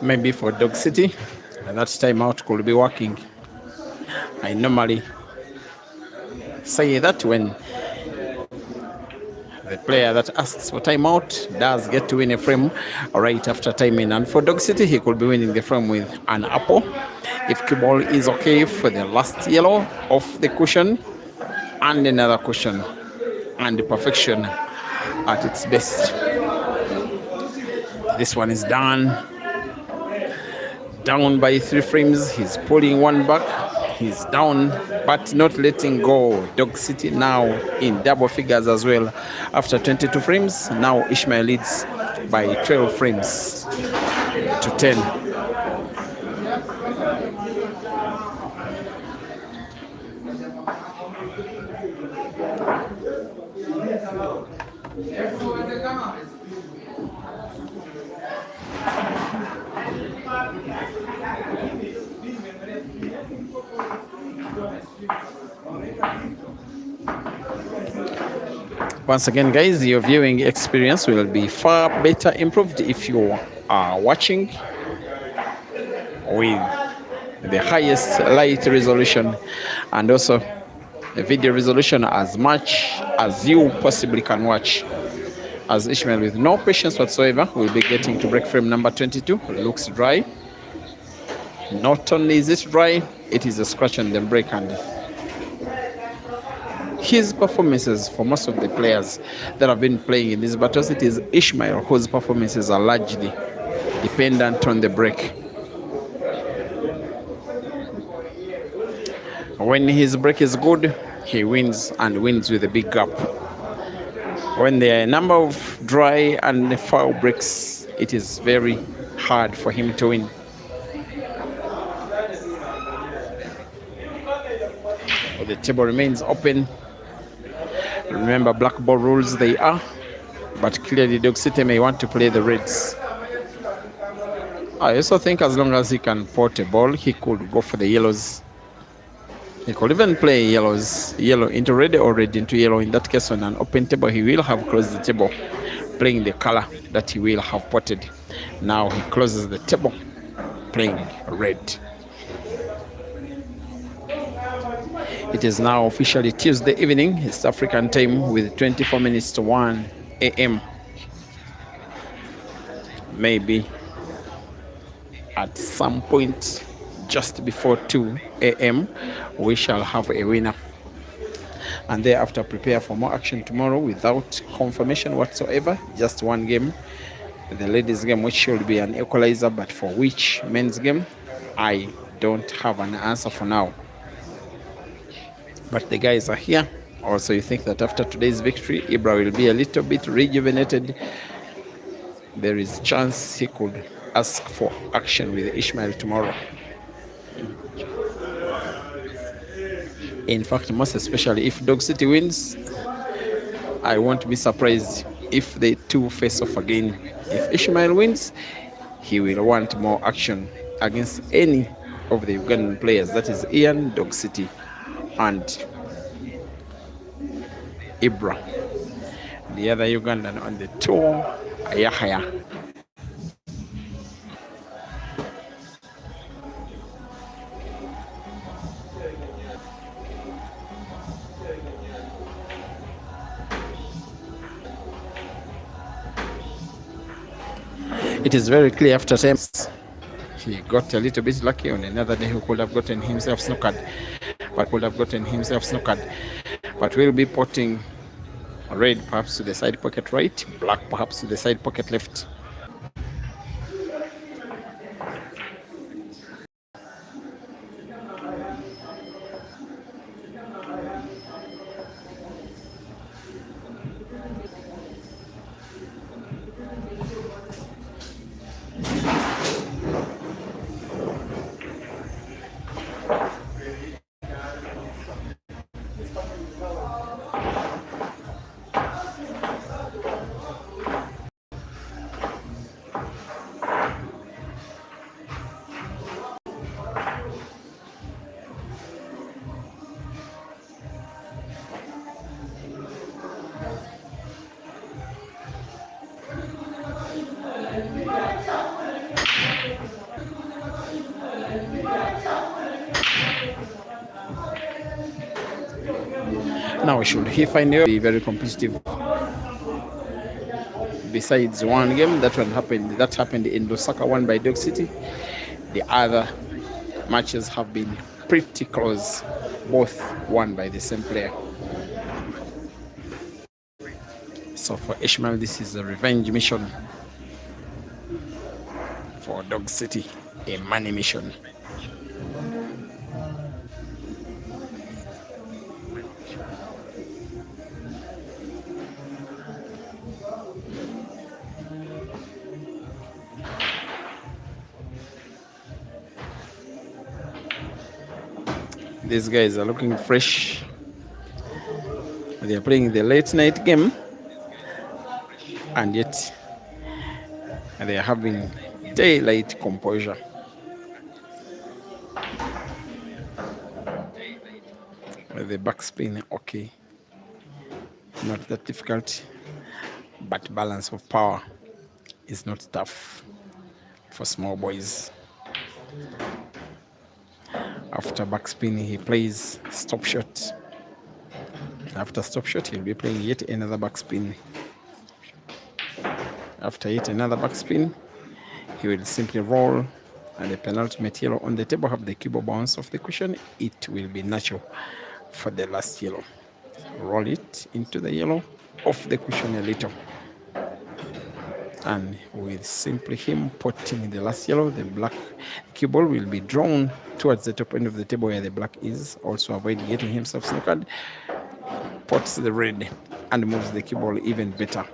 Maybe for Dog City, that timeout could be working. I normally say that when the player that asks for timeout does get to win a frame right after timing. And for Dog City, he could be winning the frame with an apple. If cue ball is okay for the last yellow off the cushion and another cushion, and the perfection at its best. This one is done. Down by 3 frames. He's pulling one back. He's down, but not letting go. Dog City now in double figures as well. After 22 frames, now Ishmael leads by 12 frames to 10. Once again, guys, your viewing experience will be far better improved if you are watching with the highest light resolution and also the video resolution as much as you possibly can watch. As Ishmael, with no patience whatsoever, will be getting to break frame number 22. Looks dry. Not only is it dry, it is a scratch on the break. And his performances for most of the players that have been playing in these battles, it is Ishmael whose performances are largely dependent on the break. When his break is good, he wins, and wins with a big gap. When there are a number of dry and foul breaks, it is very hard for him to win. The table remains open. Remember, black ball rules they are, but clearly Dog City may want to play the reds. I also think as long as he can pot a ball, he could go for the yellows. He could even play yellow into red or red into yellow. In that case, on an open table, he will have closed the table, playing the color that he will have potted. Now he closes the table, playing red. It is now officially Tuesday evening, East African time, with 24 minutes to 1 a.m. Maybe at some point just before 2 a.m. we shall have a winner. And thereafter prepare for more action tomorrow without confirmation whatsoever. Just one game, the ladies game, which should be an equalizer, but for which men's game, I don't have an answer for now. But the guys are here. Also, you think that after today's victory, Ibra will be a little bit rejuvenated. There is chance he could ask for action with Ishmael tomorrow. In fact, most especially if Dog City wins, I won't be surprised if the two face off again. If Ishmael wins, he will want more action against any of the Ugandan players. That is Ian, Dog City, and Ibra. The other Ugandan on the tour, Yahya. It is very clear after time he got a little bit lucky. On another day he could have gotten himself snookered, but we'll be putting red perhaps to the side pocket right, black perhaps to the side pocket left. Now, should he find a be very competitive? Besides one game that happened in Lusaka, won by Dog City. The other matches have been pretty close, both won by the same player. So for Ishmael, this is a revenge mission. For Dog City, a money mission. These guys are looking fresh. They are playing the late night game, and yet they are having daylight composure. The backspin, okay, not that difficult, but balance of power is not tough for small boys. After backspin, he plays stop shot. After stop shot, he'll be playing yet another backspin. After yet another backspin, he will simply roll, and the penultimate yellow on the table have the cube bounce off the cushion. It will be natural for the last yellow. Roll it into the yellow, off the cushion a little. And with simply him putting the last yellow, the black cue ball will be drawn towards the top end of the table where the black is. Also avoid getting himself snookered. Puts the red and moves the cue ball even better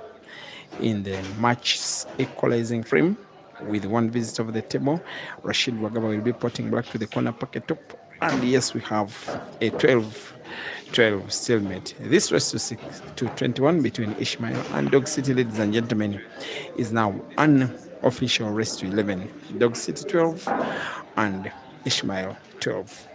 in the match's equalizing frame. With one visit of the table, Rashid Wagaba will be putting black to the corner pocket top. And yes, we have a 12 stalemate. This race to 21 between Ishmael and Dog City, ladies and gentlemen, is now an official race to 11. Dog City 12 and Ishmael 12.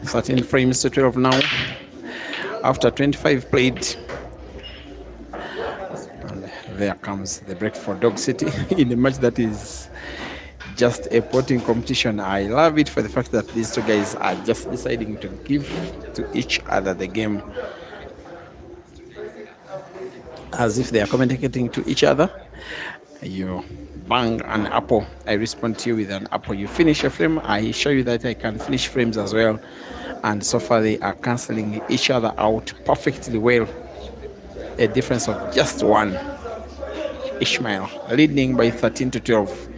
13 frames to 12 now after 25 played. And there comes the break for Dog City in a match that is just a potting competition. I love it for the fact that these two guys are just deciding to give to each other the game as if they are communicating to each other. You bang an apple, I respond to you with an apple. You finish a frame, I show you that I can finish frames as well. And so far they are cancelling each other out perfectly well. A difference of just one. Ishmael leading by 13 to 12.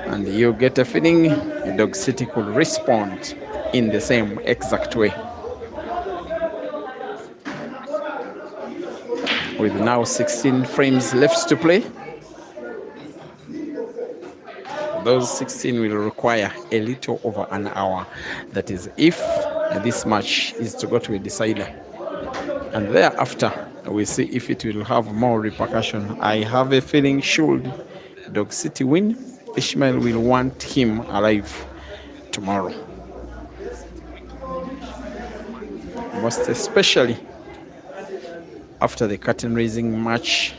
And you get a feeling Dog City could respond in the same exact way. With now 16 frames left to play. Those 16 will require a little over an hour. That is, if this match is to go to a decider. And thereafter, we see if it will have more repercussion. I have a feeling should Dog City win, Ishmael will want him alive tomorrow. Most especially after the curtain raising match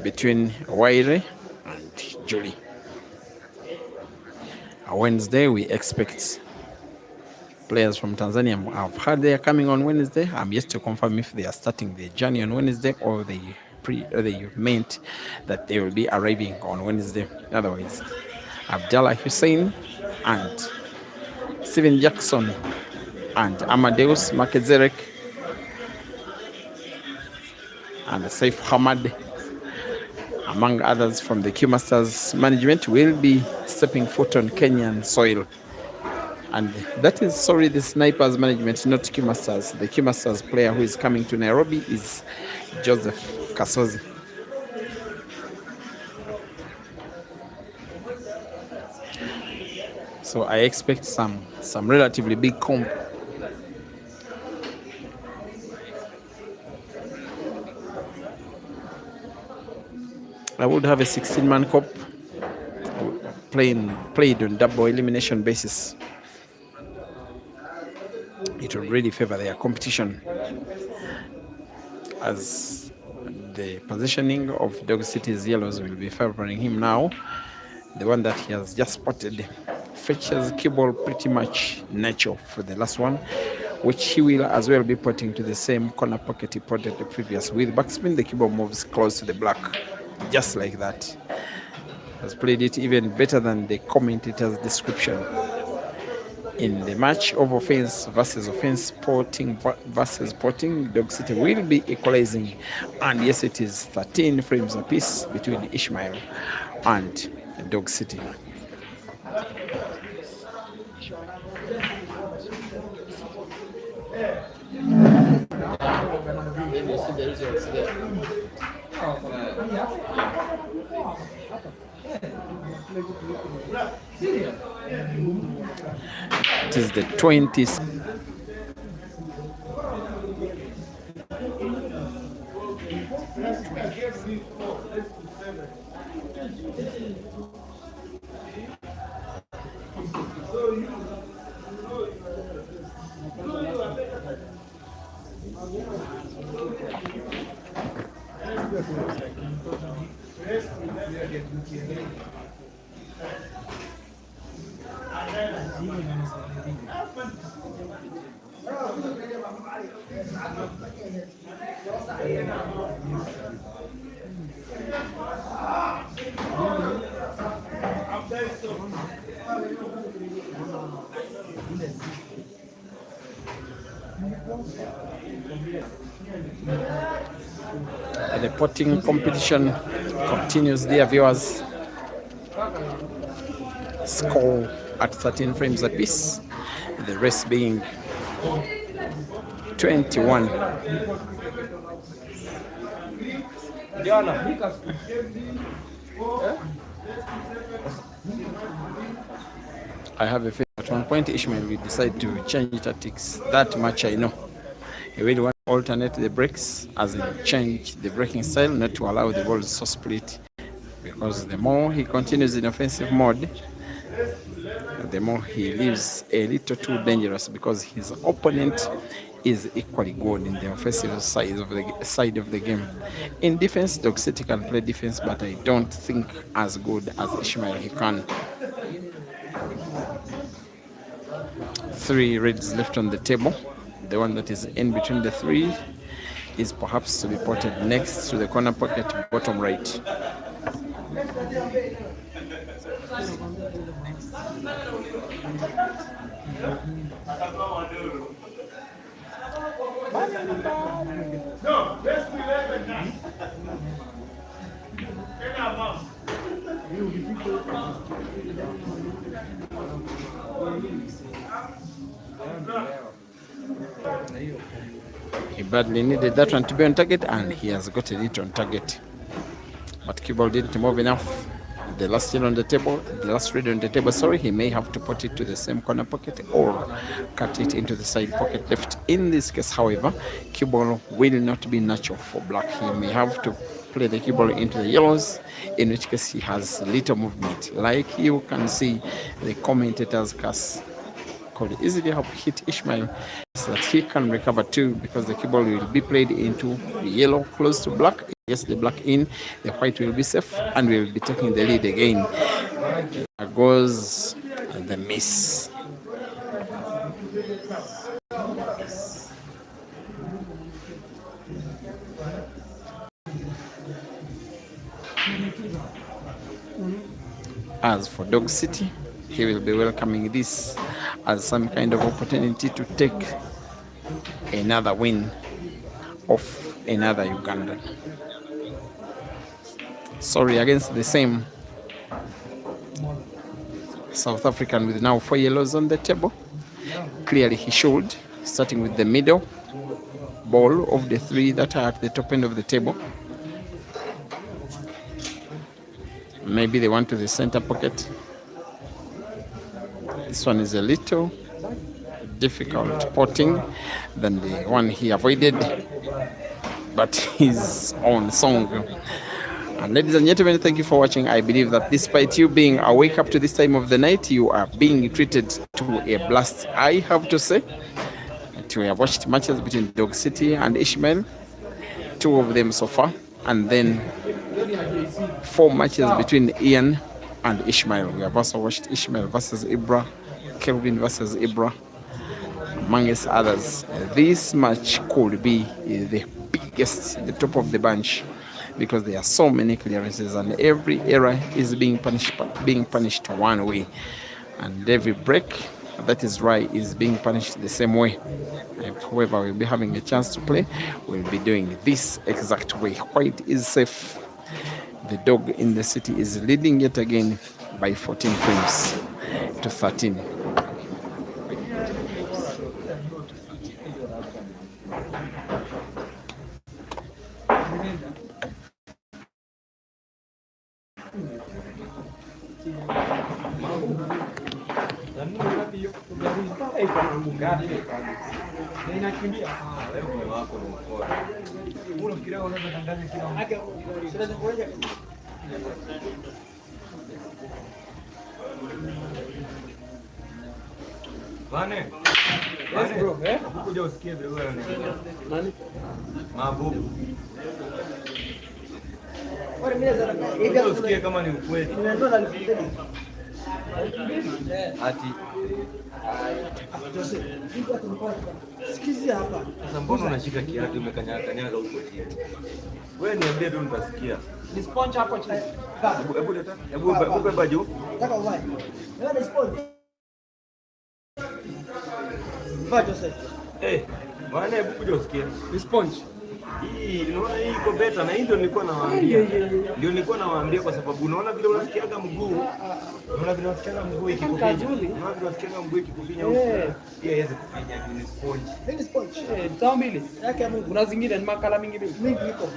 between Waire and Julie. Wednesday, we expect players from Tanzania. I've heard they are coming on Wednesday. I'm yet to confirm if they are starting the journey on Wednesday or they meant that they will be arriving on Wednesday. Otherwise, Abdallah Hussein and Steven Jackson and Amadeus Makezerek and Saif Hamad, among others from the Q Masters management, will be stepping foot on Kenyan soil. And that is, sorry, the Snipers management, not Q Masters. The Q Masters player who is coming to Nairobi is Joseph Kasozi. So I expect some relatively big comp. I would have a 16-man cup played on double elimination basis. It will really favor their competition, as the positioning of Dog City's yellows will be favoring him now. The one that he has just spotted fetches cue ball pretty much natural for the last one, which he will as well be putting to the same corner pocket he potted the previous. With backspin, the cue ball moves close to the black, just like that. Has played it even better than the commentator's description. In the match of offense versus offense, potting versus potting, Dog City will be equalizing. And yes, it is 13 frames apiece between Ishmael and Dog City. It is the 20th. The potting competition continues, dear viewers. Score at 13 frames apiece, the race being 21. I have a feeling at one point Ishmael will decide to change tactics. That much I know. He will want to alternate the brakes, as in change the braking style, not to allow the balls to split. Because the more he continues in offensive mode, the more he leaves a little too dangerous, because his opponent is equally good in the offensive side of the game. In defense, Dog City can play defense, but I don't think as good as Ishmael he can. 3 reds left on the table. The one that is in between the 3 is perhaps to be potted next to the corner pocket, bottom right. He badly needed that one to be on target, and he has gotten it on target. But cue ball didn't move enough. The last red on the table, sorry, he may have to put it to the same corner pocket or cut it into the side pocket left. In this case, however, cue ball will not be natural for black. He may have to play the cue ball into the yellows, in which case he has little movement. Like you can see, the commentators could easily have hit Ishmael so that he can recover too, because the cue ball will be played into the yellow close to black. Yes, the black in, the white will be safe, and we will be taking the lead again. There goes the miss. As for Dog City, he will be welcoming this as some kind of opportunity to take another win of another Ugandan. Sorry, against the same South African with now 4 yellows on the table. Clearly he should, starting with the middle ball of the 3 that are at the top end of the table. Maybe the one to the center pocket. This one is a little difficult potting than the one he avoided, but he's on song. And ladies and gentlemen, thank you for watching. I believe that despite you being awake up to this time of the night, you are being treated to a blast. I have to say that we have watched matches between Dog City and Ishmael, 2 of them so far, and then 4 matches between Ian and Ishmael. We have also watched Ishmael versus Ibra, Kelvin versus Ibra, amongst others. This match could be the biggest, the top of the bunch, because there are so many clearances, and every error is being punished one way, and every break that is right is being punished the same way. And whoever will be having a chance to play will be doing this exact way. White is safe. The Dog in the City is leading yet again by 14 frames to 13. Kuja usikie vile wewe nani? Mabubu. Kuja usikie kama ni ukweli. Ati sikizia hapa. Sasa mbona unashika kiatu umekanyaga huko chini? Wewe niambie tu nitasikia. Ni sponge hapo chini. Hebu leta. Hebu beba juu. Nataka uvae. Wewe ni sponge. Bwana hebu kuja usikie. Response. Hii unaona hii iko beta na hii ndio nilikuwa nawaambia. Ndio nilikuwa nawaambia kwa sababu unaona vile unasikiaga mguu. Unaona vile unasikiaga mguu ikikufinya. Unaona vile unasikiaga mguu ikikufinya huko. Pia iweze kufinya ni sponge. Ni sponge. Tao mbili. Yake ya Mungu. Kuna zingine ni makala mingi iko.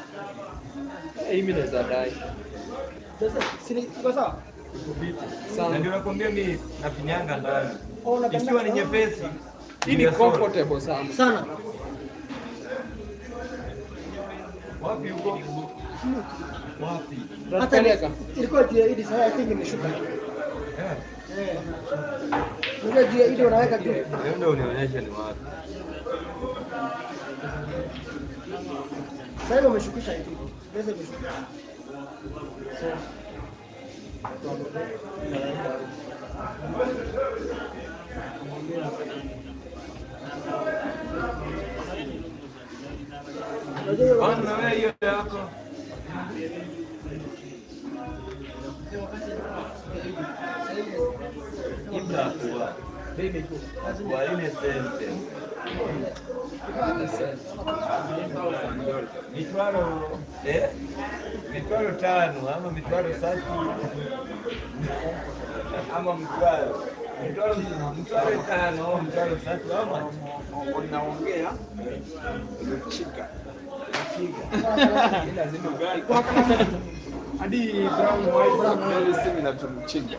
Mimi naweza dai. Sasa sini iko sawa? Na ndio nakwambia mimi nafinyanga ndani. Ikiwa ni nyepesi. Hii ni comfortable sana. Wapi huko? Wapi? Hata ilikuwa hii sasa I think imeshuka. Unajua ile unaweka juu. Ndio unionyeshe ni wapi. Sasa umeshukisha hivi. Naweza kushukisha. Bwana wewe hiyo yako. Ibra kwa baby tu. Kwa ile sente. Mitwaro tano ama mitwaro satu ama mitwaro tano au mitwaro satu ama unaongea chika lazima gani hadi brown white sisi na tumchinja.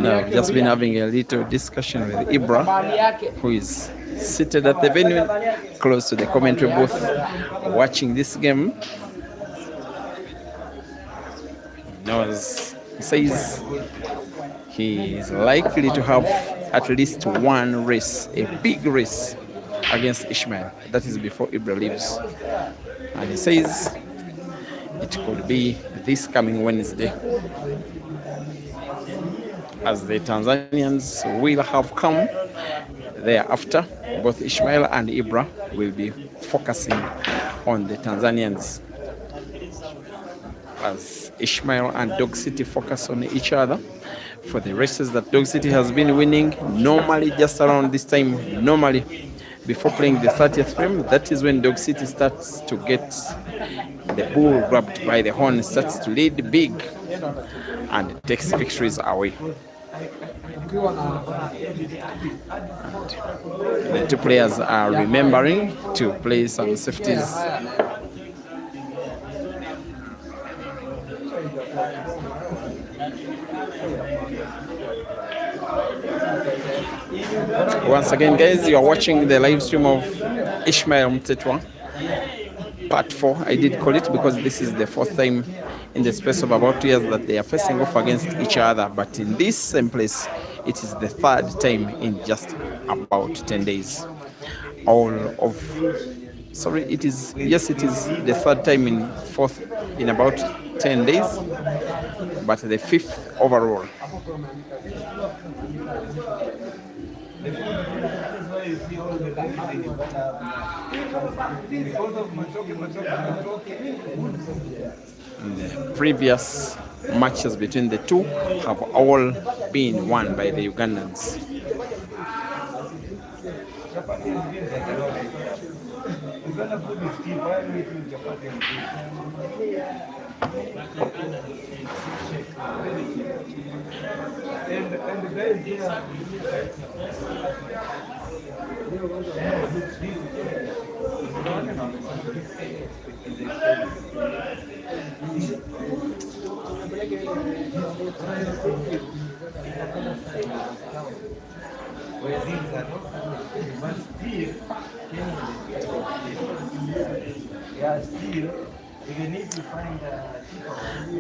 Now, I've just been having a little discussion with Ibra, who is seated at the venue, close to the commentary booth, watching this game. He says he is likely to have at least one race, a big race against Ishmael. That is before Ibra leaves. And he says it could be this coming Wednesday, as the Tanzanians will have come thereafter. Both Ishmael and Ibra will be focusing on the Tanzanians, as Ishmael and Dog City focus on each other for the races that Dog City has been winning. Normally just around this time, before playing the 30th frame, that is when Dog City starts to get the bull grabbed by the horn, starts to lead big and takes victories away. And the two players are remembering to play some safeties. Once again, guys, you are watching the live stream of Ishmael MTHETHWA Part 4. I did call it because this is the fourth time in the space of about 2 years that they are facing off against each other. But in this same place, it is the third time in just about 10 days. It is the third time in about 10 days, but the fifth overall. The previous matches between the two have all been won by the Ugandans.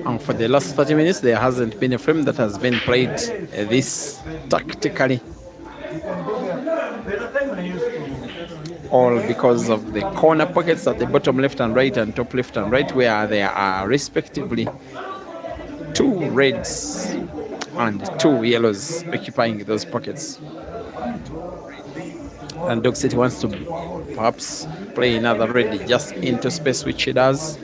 And for the last 30 minutes, there hasn't been a frame that has been played this tactically. All because of the corner pockets at the bottom left and right and top left and right, where there are respectively 2 reds and 2 yellows occupying those pockets. And Dog City wants to perhaps play another red just into space, which he does,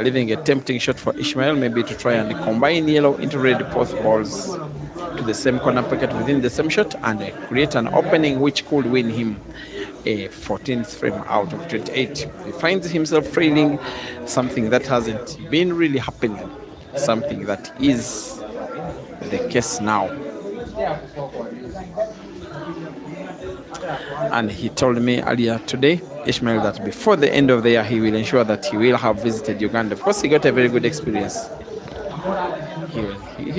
leaving a tempting shot for Ishmael, maybe to try and combine yellow into red both balls to the same corner pocket within the same shot and create an opening which could win him a 14th frame out of 28. He finds himself trailing, something that hasn't been really happening, something that is the case now. And he told me earlier today, Ishmael, that before the end of the year he will ensure that he will have visited Uganda. Of course, he got a very good experience. He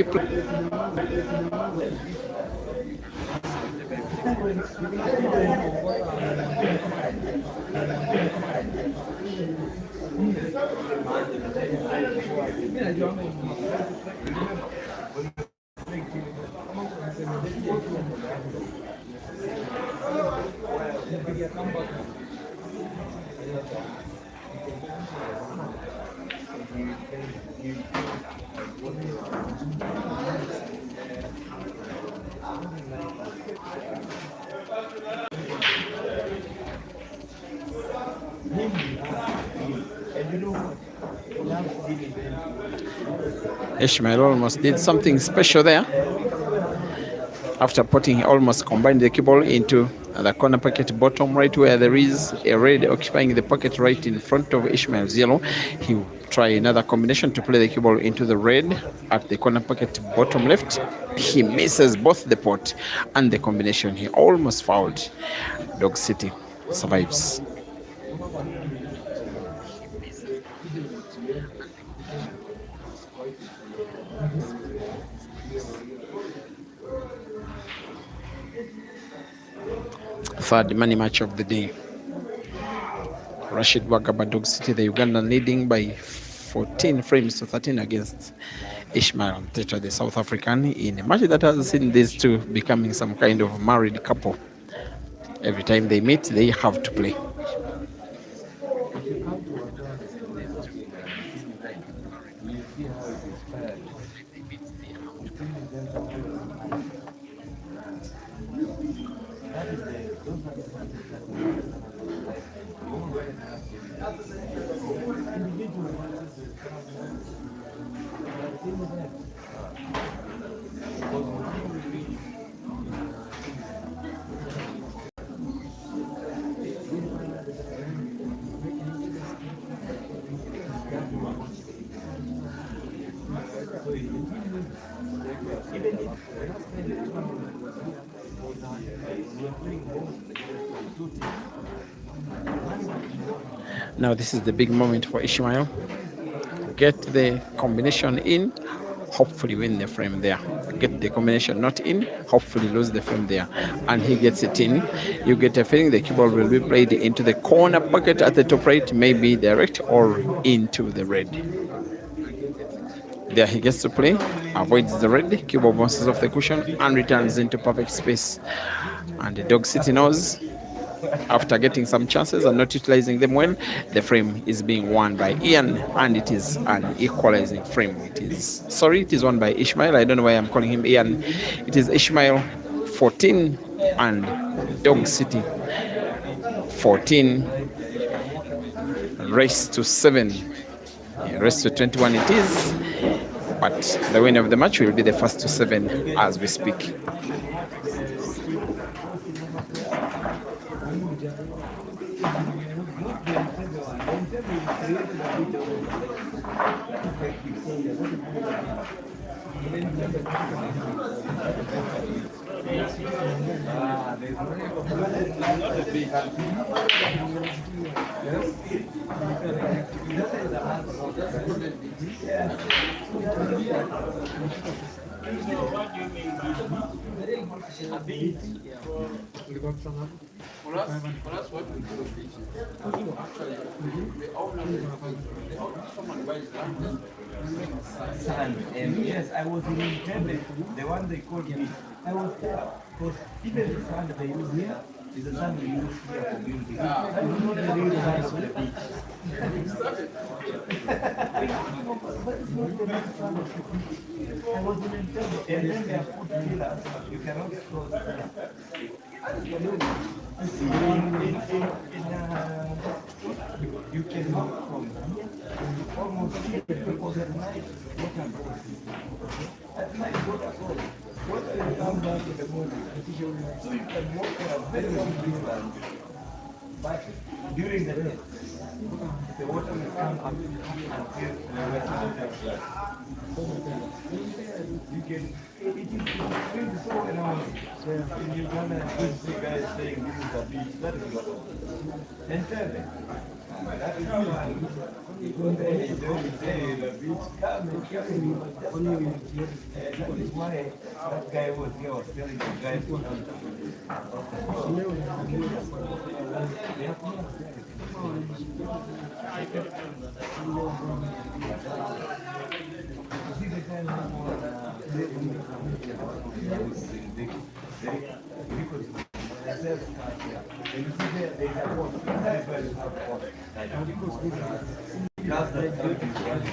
Ishmael almost did something special there. After putting, he almost combined the cue ball into the corner pocket bottom right, where there is a red occupying the pocket right in front of Ishmael's yellow. He will try another combination to play the cue ball into the red at the corner pocket bottom left. He misses both the pot and the combination. He almost fouled. Dog City survives. Third money match of the day. RASHID WAGABA Dog City, the Ugandan, leading by 14 frames to 13 against Ishmael MTHETHWA, the South African, in a match that has seen these two becoming some kind of married couple. Every time they meet, they have to play. Now this is the big moment for Ishmael. Get the combination in, hopefully win the frame there. Get the combination not in, hopefully lose the frame there. And he gets it in. You get a feeling the cue ball will be played into the corner pocket at the top right, maybe direct or into the red. There he gets to play, avoids the red, cue ball bounces off the cushion and returns into perfect space. And the Dog City knows, after getting some chances and not utilizing them well, the frame is being won by Ian, and it is an equalizing frame. It is won by Ishmael. I don't know why I'm calling him Ian. It is Ishmael 14 and Dog City 14. Race to 7. Race to 21 it is, but the winner of the match will be the first to 7 as we speak. Yes, I was in Entebbe, the one they called me. I was there, because even the sand they use here is the sand we use here for building. I don't know the real sand of the beach. I was in Entebbe, and then they have put pillars. You cannot cross there. You can walk from here almost here because at night water goes. At night water goes. Water will come back in the morning. So you can walk a very long distance. But during the day, the water will come up until the water. You can, it is so around. In Uganda, you see guys saying this is a beach. That is what and tell them. That is why the beach come and that is why that guy was here was telling the guys to come. See the guy because themselves and you see there is a pot. Everybody has a pot. Just that good is one.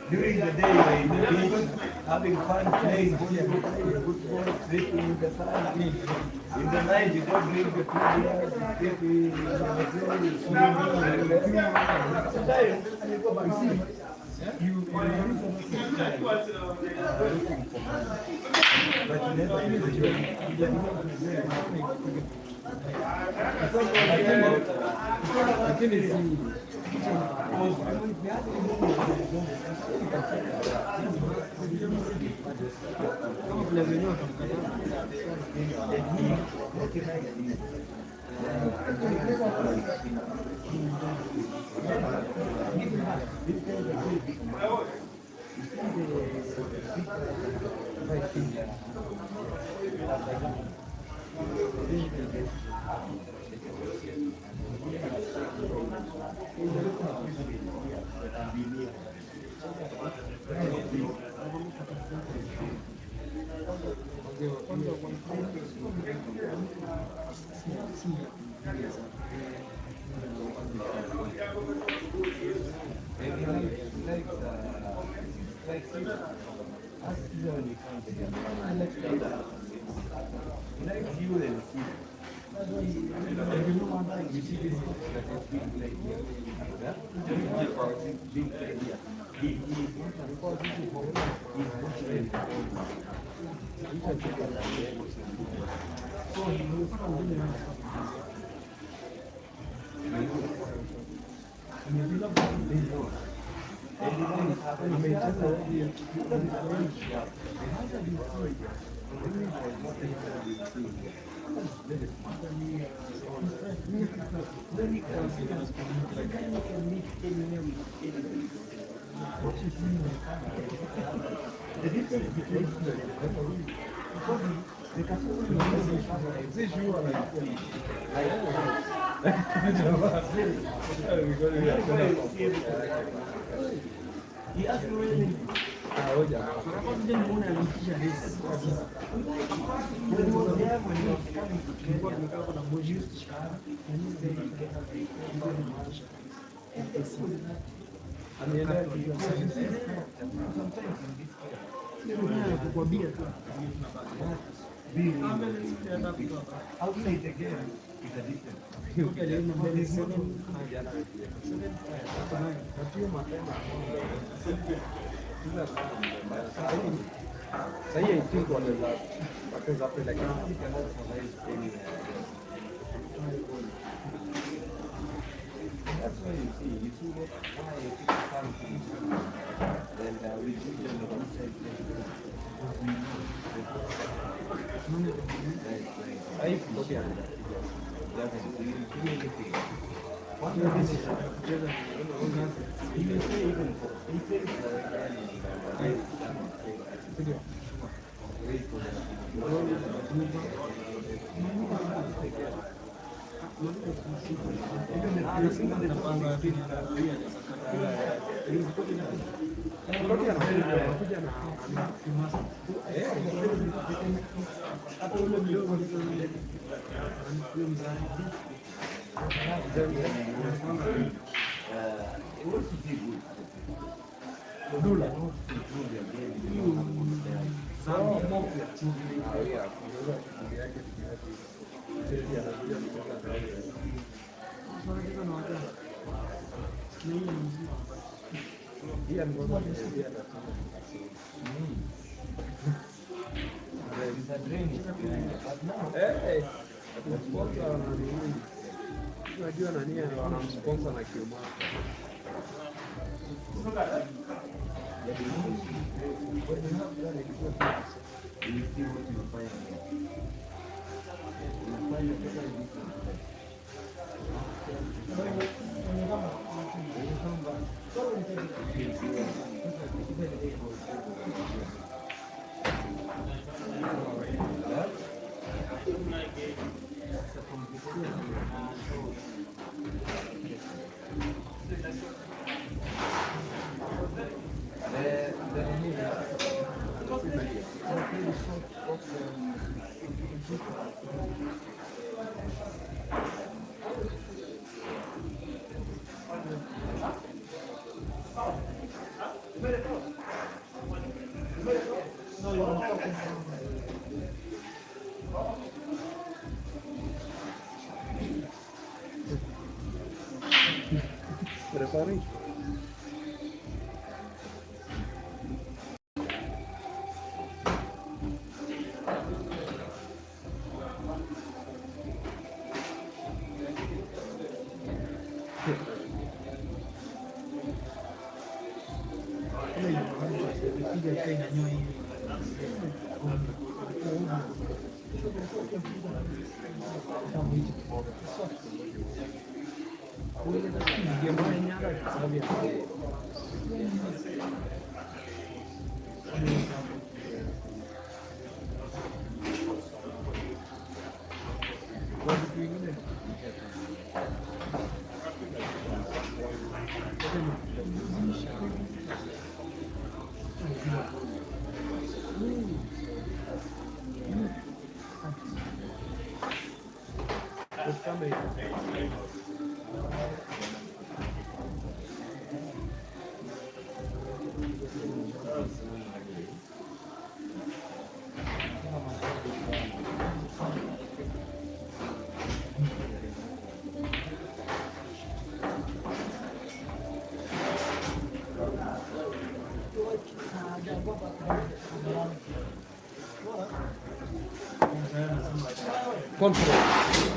During the day, we're in the beach, having fun, playing football, sleeping in the sun. In the night, you go drink the food, outside the game is a different. Sahii I think wataweza peleka That's why you see why people come to Israel. Then we do them on outside hata ule mdogo unajua nani wanamsponsor na kiuma Preparei.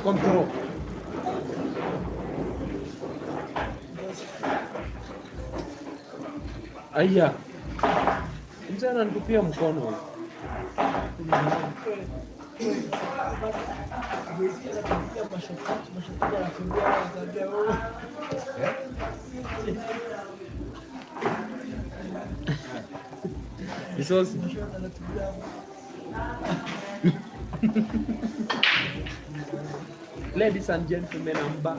Control. Aya. Mzee ananitupia mkono. Isosi. Ladies and gentlemen, I'm back.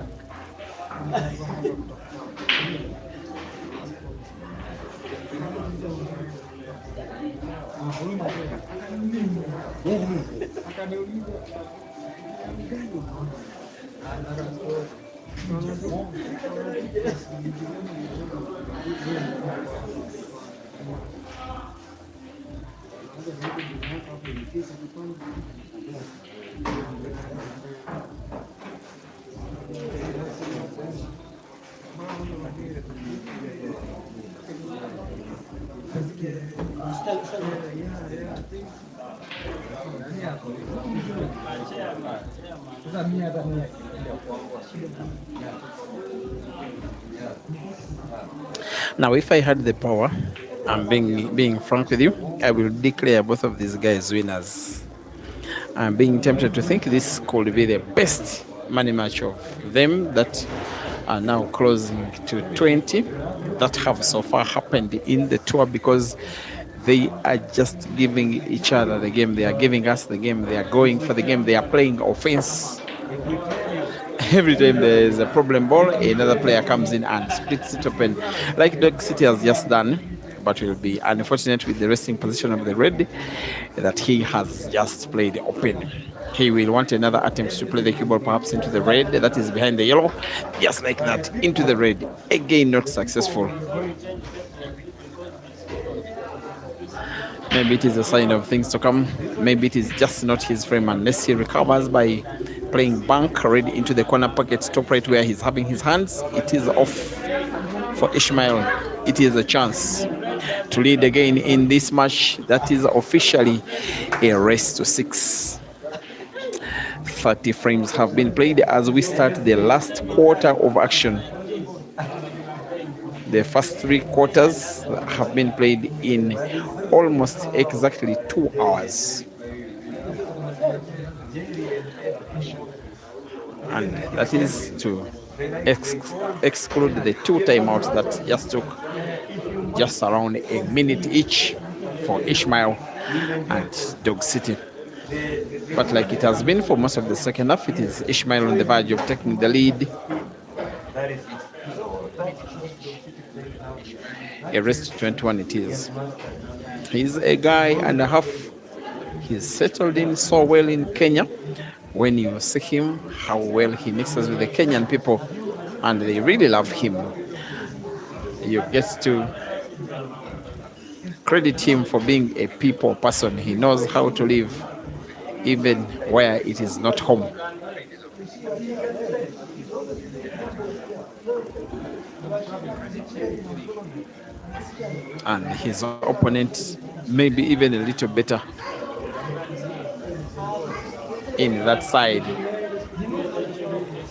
Now, if I had the power, I'm being frank with you, I will declare both of these guys winners. I'm being tempted to think this could be the best money match of them that are now closing to 20 that have so far happened in the tour, because they are just giving each other the game. They are giving us the game. They are going for the game. They are playing offense. Every time there is a problem ball, another player comes in and splits it open, like Dog City has just done but will be unfortunate with the resting position of the red that he has just played open. He will want another attempt to play the cue ball perhaps into the red that is behind the yellow, just like that, into the red. Again, not successful. Maybe it is a sign of things to come. Maybe it is just not his frame unless he recovers by playing bank red into the corner pocket, top right where he's having his hands. It is off for Ishmael. It is a chance to lead again in this match. That is officially a race to 6. 30 frames have been played as we start the last quarter of action. The first 3 quarters have been played in almost exactly 2 hours. And that is to exclude the 2 timeouts that just took just around a minute each for Ishmael and Dog City. But like it has been for most of the second half, it is Ishmael on the verge of taking the lead. A race to 21 it is. He's a guy and a half. He's settled in so well in Kenya. When you see him, how well he mixes with the Kenyan people, and they really love him. You get to credit him for being a people person. He knows how to live even where it is not home. And his opponent maybe even a little better in that side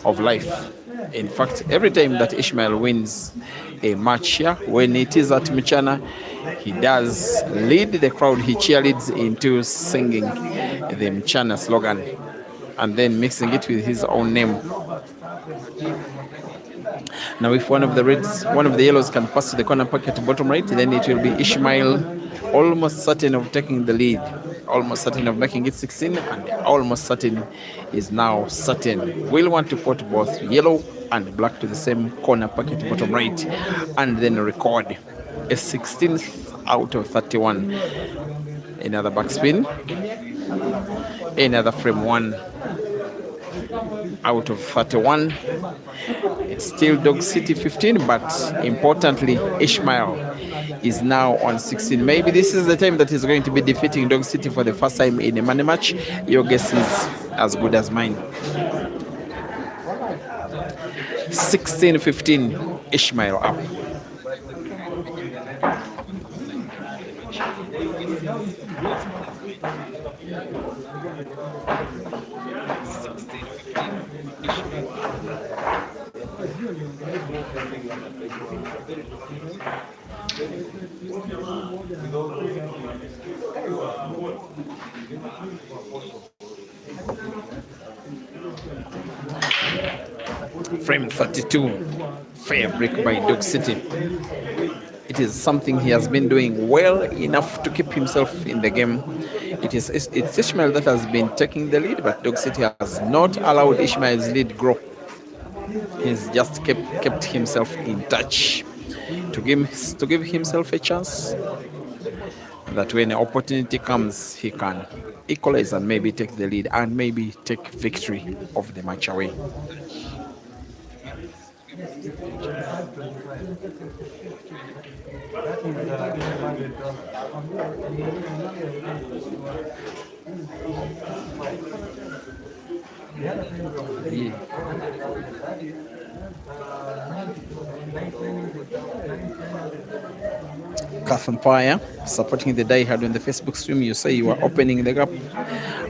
of life. In fact, every time that Ishmael wins a match here, when it is at Mchana, he does lead the crowd. He cheerleads into singing the Mchana slogan and then mixing it with his own name. Now, if one of the yellows can pass to the corner pocket bottom right, then it will be Ishmael, almost certain of taking the lead, almost certain of making it 16, and almost certain is now certain. We'll want to put both yellow and black to the same corner pocket bottom right, and then record a 16th out of 31. Another backspin, another frame 1 out of 31. It's still Dog City 15, but importantly, Ishmael is now on 16. Maybe this is the time that he's going to be defeating Dog City for the first time in a money match. Your guess is as good as mine. 16-15, Ishmael up. Frame 32, fair break by Dog City. It is something he has been doing well enough to keep himself in the game. It's Ishmael that has been taking the lead, but Dog City has not allowed Ishmael's lead grow. He's just kept himself in touch to give himself a chance that when the opportunity comes, he can equalize and maybe take the lead and maybe take victory of the match away. Yeah. Empire supporting the Die Hard on the Facebook stream. You say you are opening the gap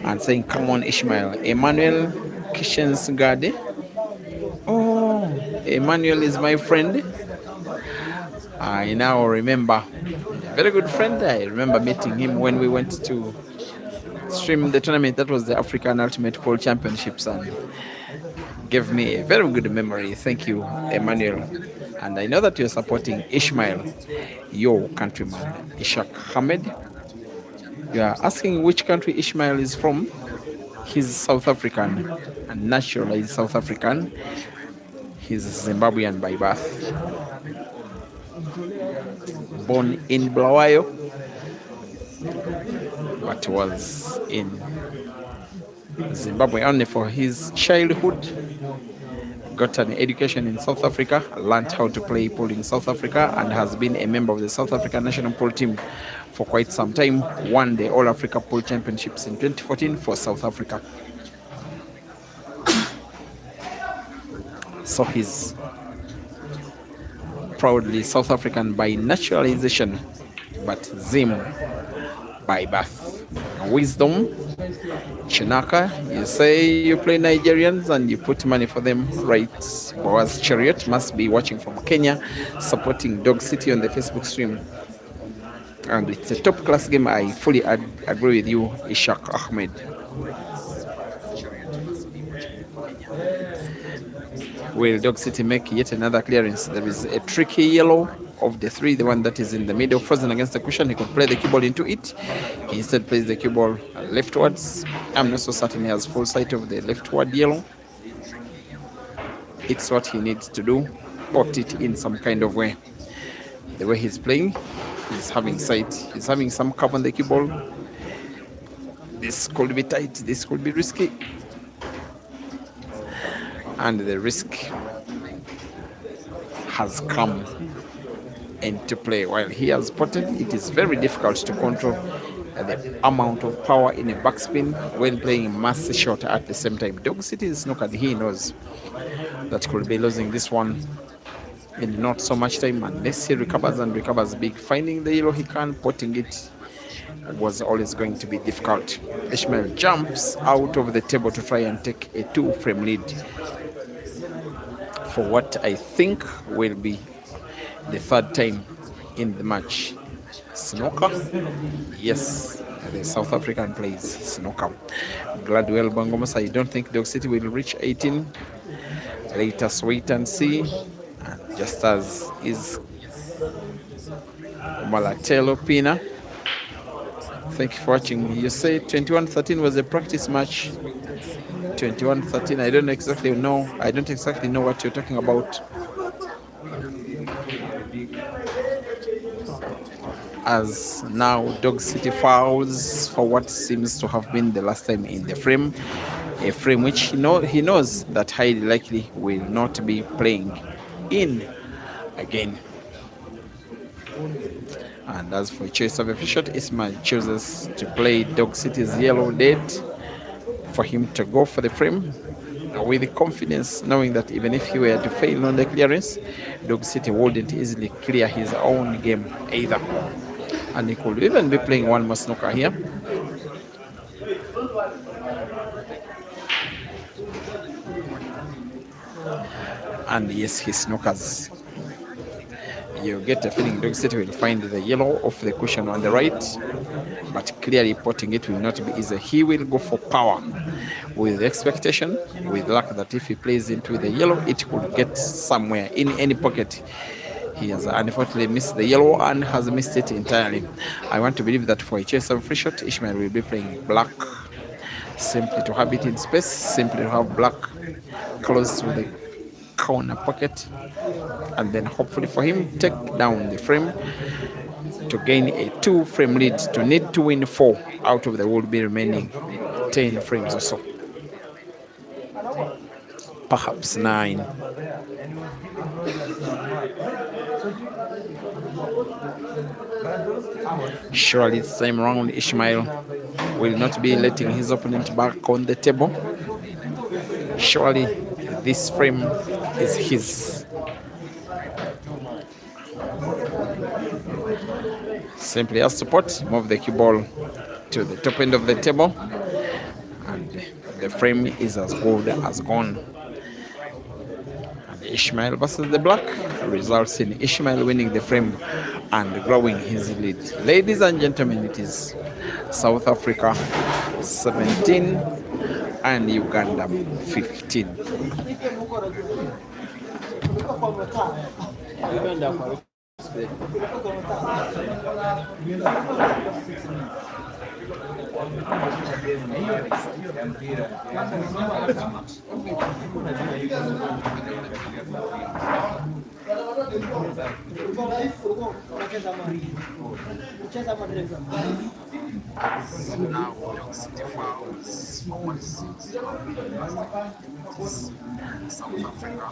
and saying, come on, Ishmael. Emmanuel Kishensgade. Oh, Emmanuel is my friend. I now remember, a very good friend. I remember meeting him when we went to stream the tournament. That was the African Ultimate Pool Championships, and gave me a very good memory. Thank you, Emmanuel. And I know that you're supporting Ishmael, your countryman, Ishak Ahmed. You are asking which country Ishmael is from. He's South African, and naturalized South African. He's Zimbabwean by birth. born in Bulawayo, but was in Zimbabwe only for his childhood. Got an education in South Africa, learned how to play pool in South Africa, and has been a member of the South African national pool team for quite some time. Won the All Africa Pool Championships in 2014 for South Africa. So he's proudly South African by naturalization, but Zim by birth. Wisdom, Chinaka, you say you play Nigerians and you put money for them, right? Boaz Chariot must be watching from Kenya, supporting Dog City on the Facebook stream. And it's a top class game. I fully agree with you, Ishak Ahmed. Will Dog City make yet another clearance? There is a tricky yellow of the three, the one that is in the middle, frozen against the cushion. He could play the cue ball into it. He instead plays the cue ball leftwards. I'm not so certain he has full sight of the leftward yellow. It's what he needs to do, put it in some kind of way. The way he's playing, he's having sight. He's having some curve on the cue ball. This could be tight. This could be risky. And the risk has come into play. While he has spotted, it is very difficult to control the amount of power in a backspin when playing a mass shot at the same time. Dog City is snooker. He knows that could be losing this one in not so much time, unless he recovers and recovers big. Finding the yellow he can, potting it was always going to be difficult. Ishmael jumps out of the table to try and take a 2-frame lead for what I think will be the third time in the match. Snooker? Yes, the South African plays snooker. Gladwell Bangomos, I don't think Dog City will reach 18. Let us wait and see. And just as is Malatelo Pina. Thank you for watching. You say 21-13 was a practice match. 21-13. I don't exactly know what you're talking about. As now Dog City fouls for what seems to have been the last time in the frame, a frame which he knows that highly likely will not be playing in again. And as for choice of a free shot, Ishmael chooses to play Dog City's yellow dead for him to go for the frame with confidence, knowing that even if he were to fail on the clearance, Dog City wouldn't easily clear his own game either. And he could even be playing one more snooker here. And yes, he snookers. You get a feeling Dog City will find the yellow off the cushion on the right, but clearly potting it will not be easy. He will go for power with the expectation, with luck that if he plays into the yellow, it could get somewhere in any pocket. He has unfortunately missed the yellow and has missed it entirely. I want to believe that for a chase of free shot, Ishmael will be playing black, simply to have it in space, simply to have black close to the corner pocket, and then hopefully for him take down the frame to gain a 2-frame lead, to need to win 4 out of the would be remaining 10 frames or so, perhaps 9. Surely this time round Ishmael will not be letting his opponent back on the table. Surely this frame is his. Simply as support, move the cue ball to the top end of the table, and the frame is as good as gone. And Ishmael versus the black results in Ishmael winning the frame and growing his lead. Ladies and gentlemen, it is South Africa 17 and Uganda 15. Now Dog City fouls forward 6. South Africa.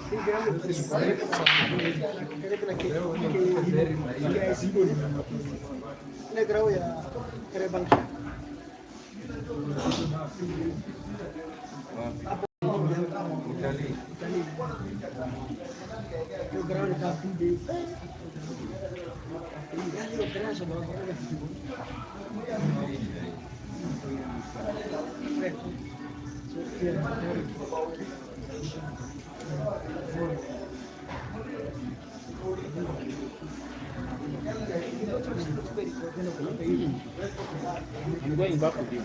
I'm going back with you.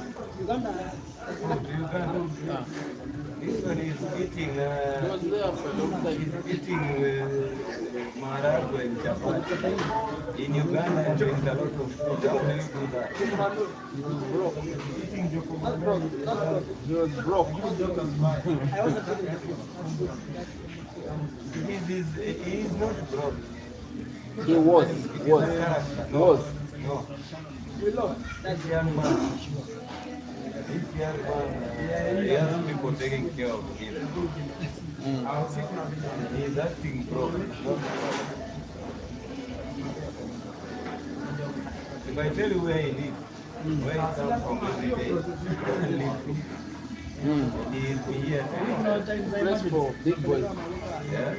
This one is eating, He was there for a long time. eating maharagwe and chapati. In Uganda, there is a lot of food. How do you do that? He was broke. He is not broke. He was. No. This young man, he has people taking care of him. He is acting broke. If I tell you where he lives, where he comes from every day, he is here. Place for big boys. Yeah?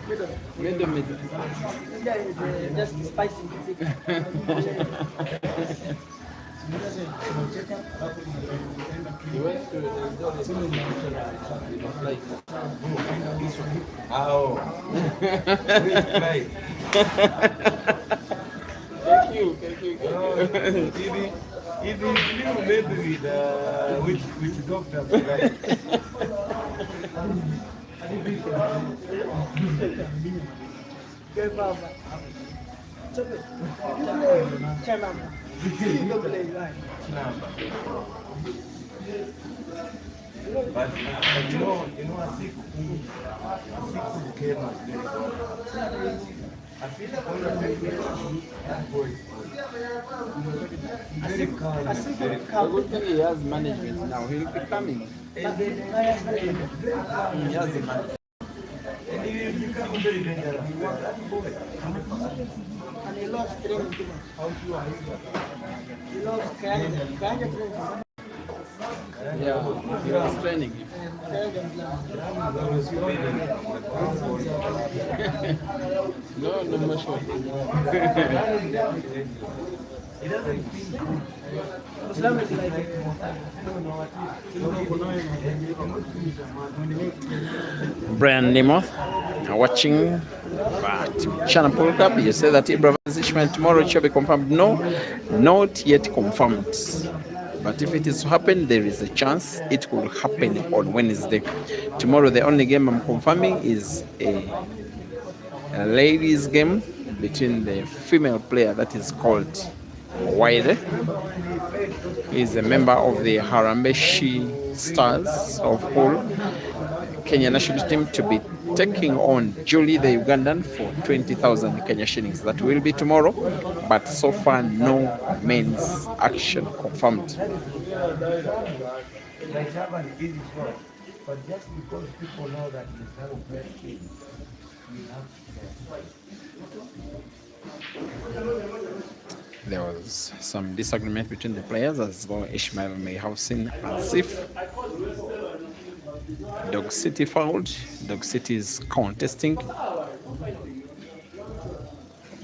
Middle. Just spicy. He went to the like. Oh. Which flight? Thank you. It is you maybe with which doctor flight? Good mama. But you know, a sick came as very good. A sick boy. Very calm. The good thing he has management now. He'll be coming. He has the management. And he will become very dangerous. And he lost training too much. He lost Kanya training. Yeah, he was training him. No more shot. He doesn't think. Islam is like Brian Nimoth watching Channel Pool Cup. You say that Ibrahim Ishmael tomorrow shall be confirmed. No, not yet confirmed. But if it is to happen, there is a chance it will happen on Wednesday. Tomorrow, the only game I'm confirming is a ladies' game between the female player that is called Waide. He is a member of the Harambeshi Stars of Pool, Kenya national team, to be taking on Julie the Ugandan for 20,000 Kenya shillings. That will be tomorrow, but so far no men's action confirmed. Like have an easy shot, but just because people know that you have a best team, you have There was some disagreement between the players, as though Ishmael may have seen as if Dog City fouled. Dog City is contesting,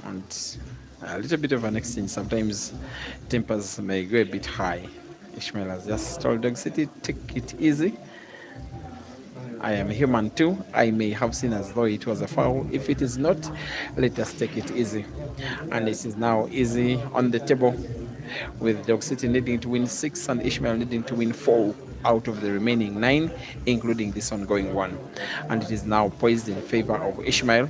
and a little bit of an exchange. Sometimes tempers may go a bit high. Ishmael has just told Dog City, take it easy. I am human too. I may have seen as though it was a foul. If it is not, let us take it easy. And it is now easy on the table, with Dog City needing to win 6 and Ishmael needing to win 4 out of the remaining 9, including this ongoing one. And it is now poised in favor of Ishmael.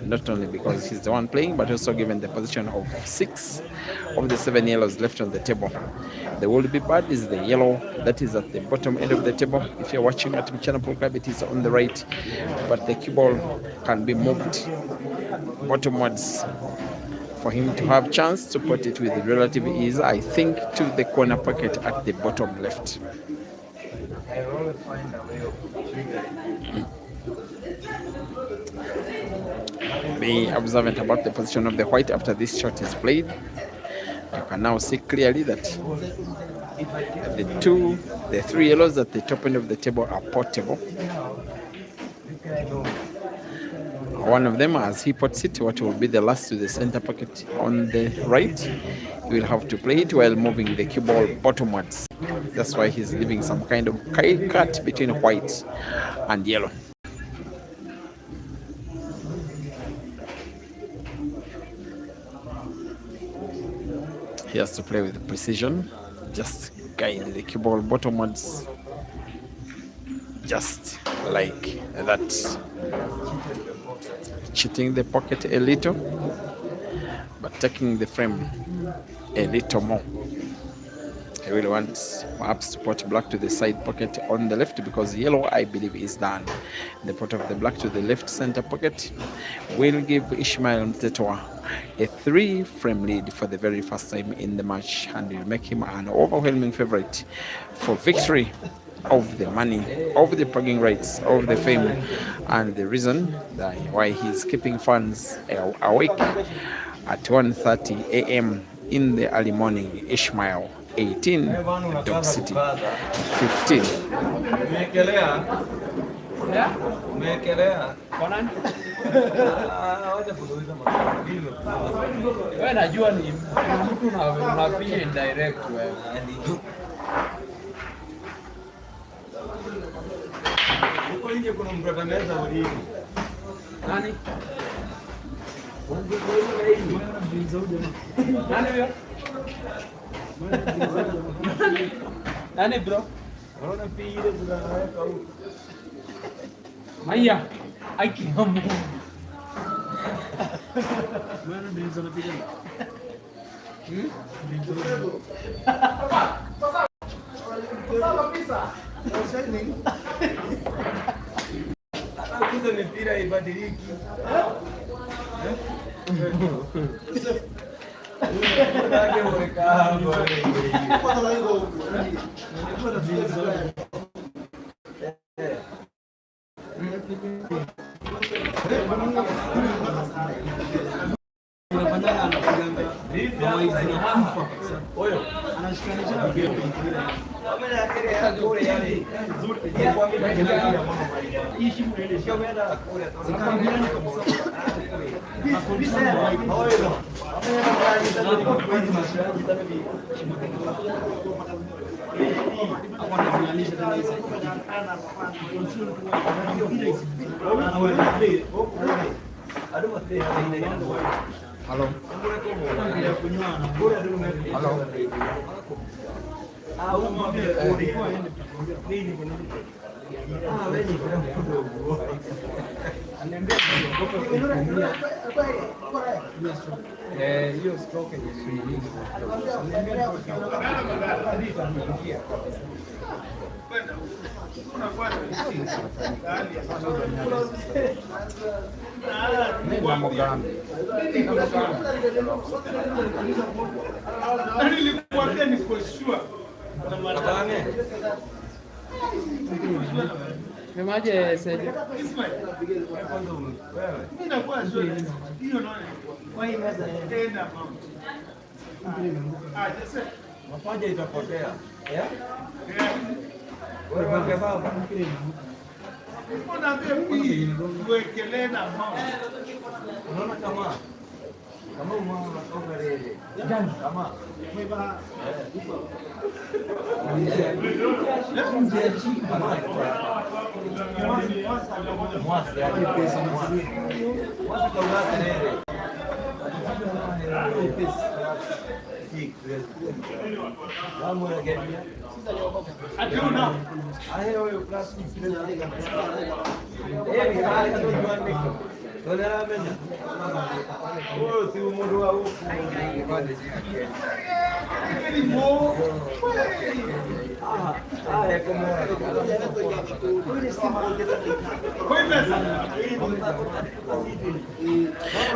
not only because he's the one playing, but also given the position of 6 of the 7 yellows left on the table. The would be bad is the yellow that is at the bottom end of the table. If you're watching at Mchana Pool Club, it is on the right, but the cue ball can be moved bottomwards for him to have chance to put it with relative ease, I think, to the corner pocket at the bottom left. I always find a way of Be observant about the position of the white after this shot is played. You can now see clearly that the 3 yellows at the top end of the table are portable. One of them, as he puts it, what will be the last to the center pocket on the right, he will have to play it while moving the cue ball bottomwards. That's why he's leaving some kind of cut between white and yellow. He has to play with precision, just guide the cue ball bottomwards, just like that. Cheating the pocket a little, but taking the frame a little more. I really want perhaps to put black to the side pocket on the left, because yellow, I believe, is done. The put of the black to the left center pocket will give Ishmael MTHETHWA a 3-frame lead for the very first time in the match, and will make him an overwhelming favorite for victory of the money, of the bragging rights, of the fame, and the reason that why he's keeping fans awake at 1:30 a.m. in the early morning. Ishmael 18, Dog City 15. Wewe najua ni mtu unapiga indirect wewe. Huko nje kuna mtu atangaza ulimi. Nani? Nani bro? Unaona pia ile tunaweka huko. Maya, aiki hamu. Bwana ndio anapiga. Kuza mipira ibadiliki. Hello. Hiyo stroke ni Nilikuambia niko sure. Semaje Said? Mimi nakuwa sure. Hiyo naona. Kwa hiyo meza tena mama. Sasa mapaja itapotea. Wewe baba. mbona vipi wekelee na mama? Unaona kama mama anatoka lele. Kama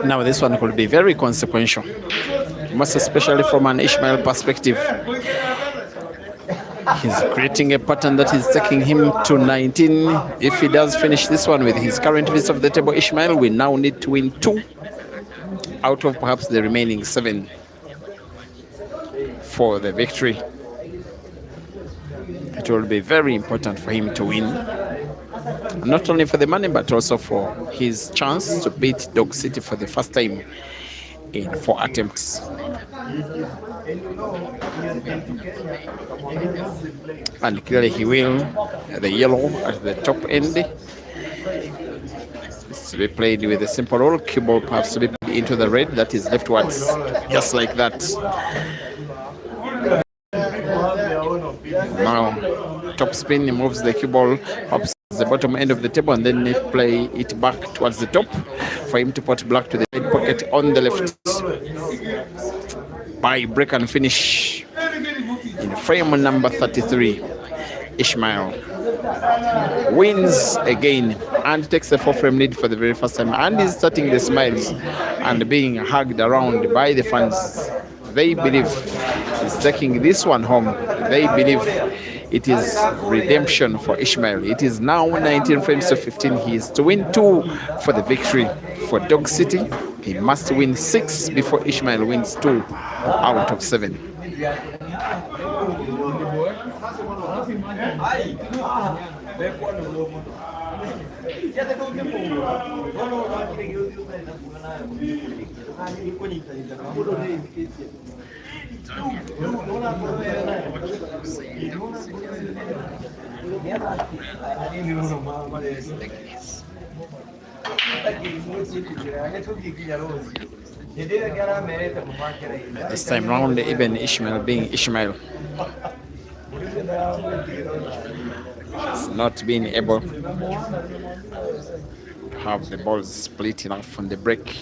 Now this one could be very consequential, most especially from an Ishmael perspective. He's creating a pattern that is taking him to 19. If he does finish this one with his current piece of the table, Ishmael, we now need to win 2 out of perhaps the remaining 7 for the victory. It will be very important for him to win, not only for the money but also for his chance to beat Dog City for the first time in 4 attempts. And clearly he will. The yellow at the top end. It's to be played with a simple roll. Cue ball perhaps to be played into the red that is leftwards, just like that. Now top spin, moves the cue ball up the bottom end of the table and then play it back towards the top for him to put black to the red pocket on the left. By break and finish in frame number 33. Ishmael wins again and takes a 4-frame lead for the very first time, and is starting the smiles and being hugged around by the fans. They believe he's taking this one home. They believe it is redemption for Ishmael. It is now 19 frames to 15. He is to win 2 for the victory. For Dog City, he must win 6 before Ishmael wins 2 out of 7. This time round, even Ishmael being Ishmael has not been able to have the balls split enough from the break.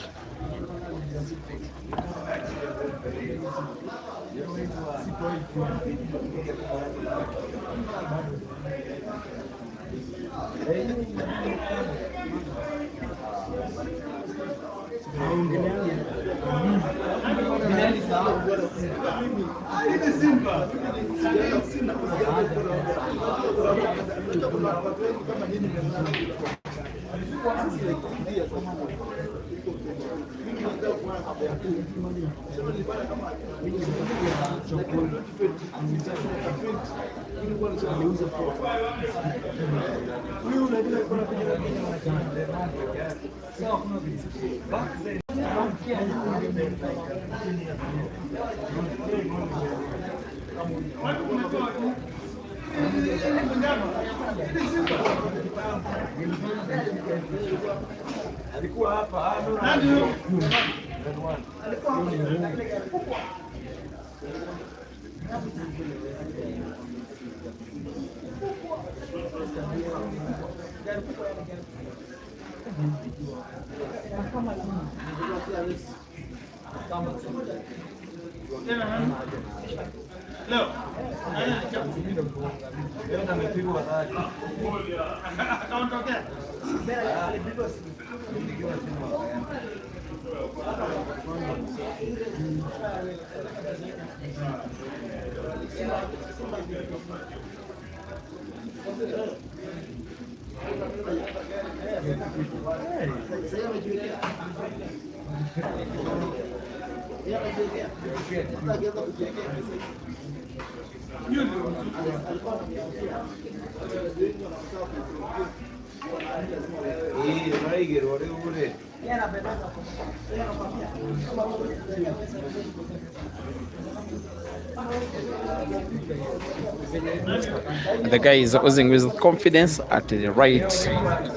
The guy is oozing with confidence at the right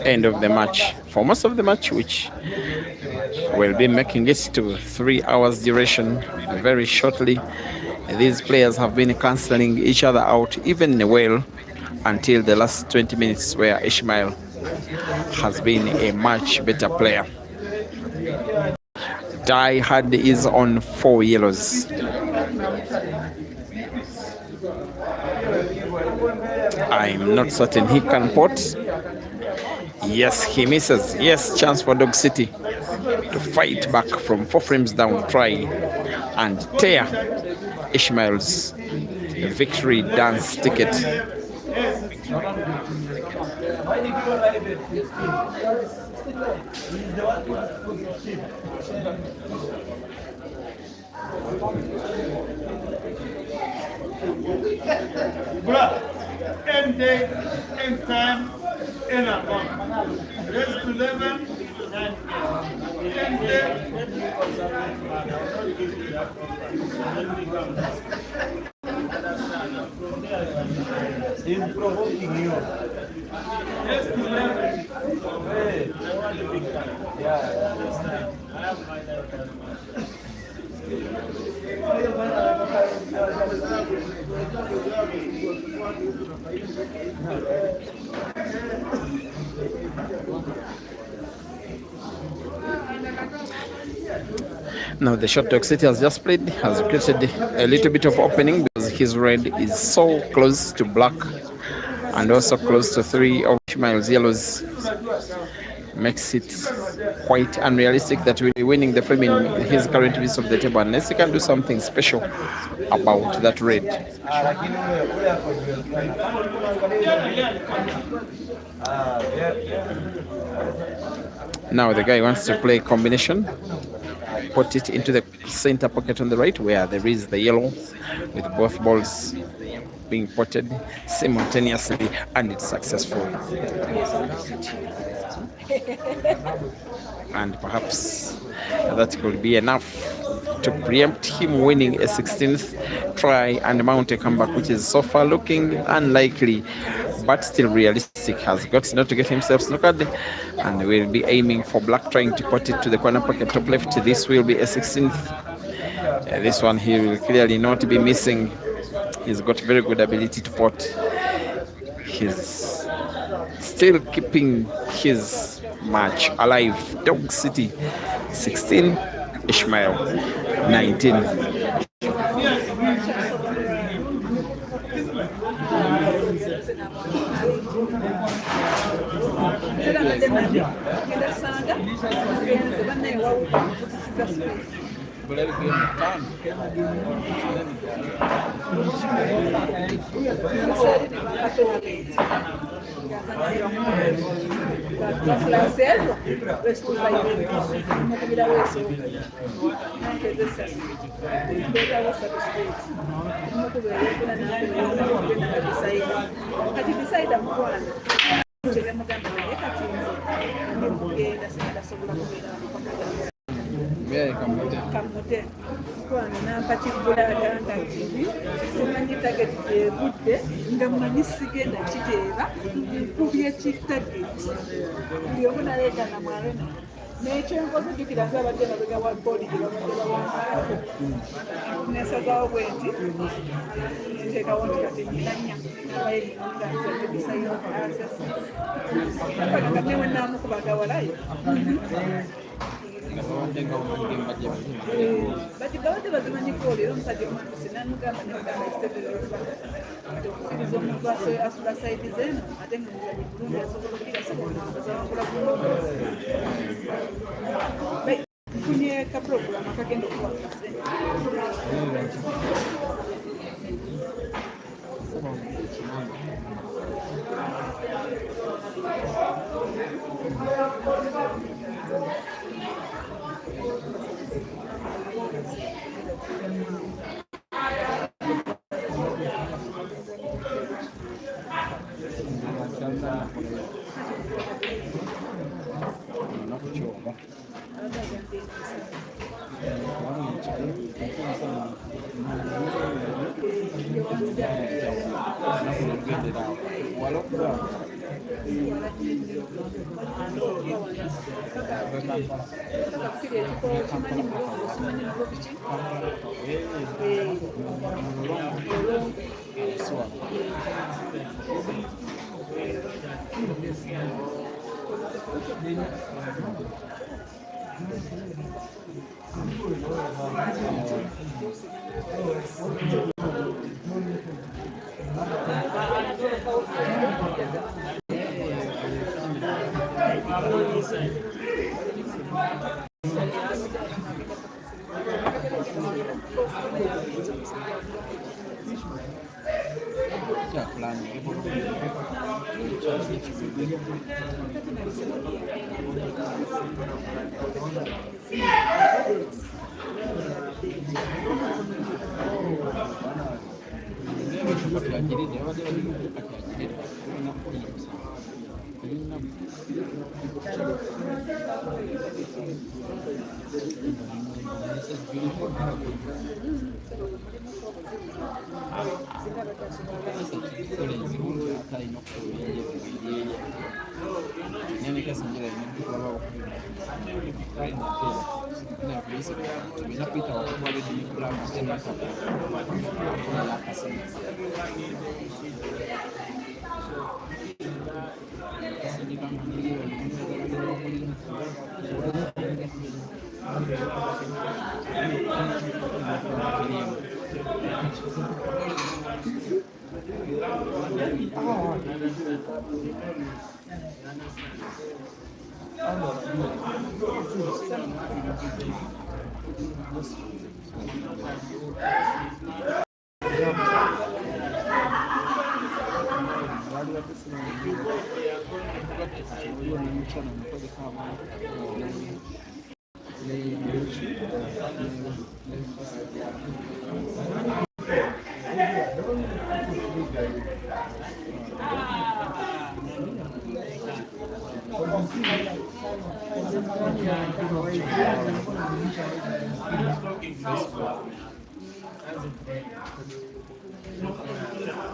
end of the match. For most of the match, which will be making it to 3 hours duration very shortly, these players have been cancelling each other out even well until the last 20 minutes, where Ishmael has been a much better player. Die Hard is on 4 yellows. I'm not certain he can pot. Yes, he misses. Yes, chance for Dog City to fight back from 4 frames down, try and tear Ishmael's victory dance ticket. End day, end time, end account. Raise to 11 and end day. He's provoking you. Raise to 11. Hey. Yeah. Now the shot Dog City has just played has created a little bit of opening because his red is so close to black and also close to 3 of Ishmael's yellows. Makes it quite unrealistic that we'll be winning the frame in his current piece of the table unless he can do something special about that red. Now the guy wants to play combination, put it into the center pocket on the right where there is the yellow with both balls being potted simultaneously, and it's successful. And perhaps that could be enough to preempt him winning a 16th try and mount a comeback, which is so far looking unlikely but still realistic. Has got not to get himself snookered, and will be aiming for black, trying to put it to the corner pocket top left. This will be a 16th. This one he will clearly not be missing. He's got very good ability to pot. He's still keeping his match alive. Dog City 16, Ishmael 19.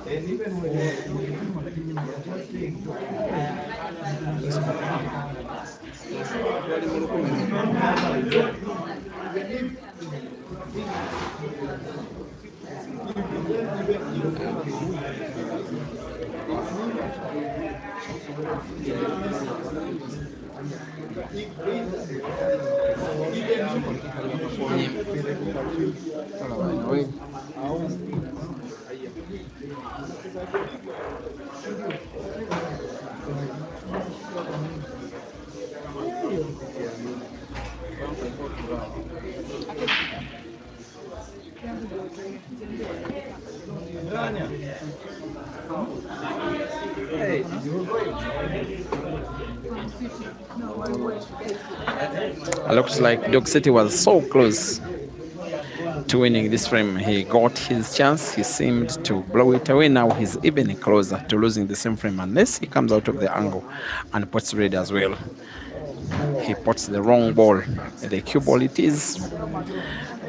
And even when you're just saying, Looks like Dog City was so close to winning this frame. He got his chance. He seemed to blow it away. Now he's even closer to losing the same frame unless he comes out of the angle and puts red as well. He puts the wrong ball. The cue ball it is.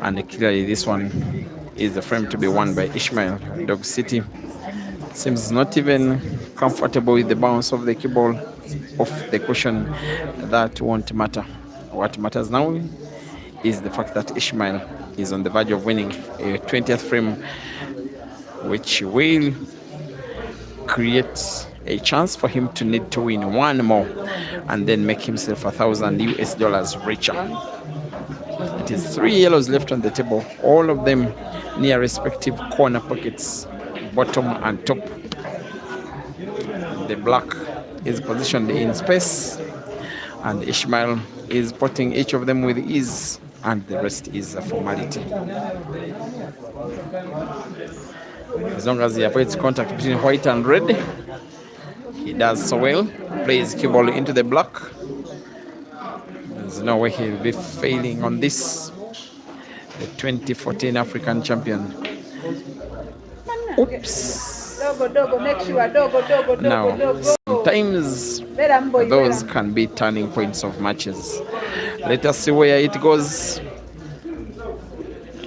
And clearly this one is the frame to be won by Ishmael. Dog City seems not even comfortable with the bounce of the cue ball off the cushion. That won't matter. What matters now is the fact that Ishmael is on the verge of winning a 20th frame, which will create a chance for him to need to win one more and then make himself $1,000 richer. It is 3 yellows left on the table, all of them near respective corner pockets, bottom and top. The black is positioned in space, and Ishmael is putting each of them with ease, and the rest is a formality. As long as he avoids contact between white and red, he does so well. Plays cue ball into the black. There's no way he'll be failing on this. The 2014 African champion. Oops. Now, sometimes those can be turning points of matches. Let us see where it goes.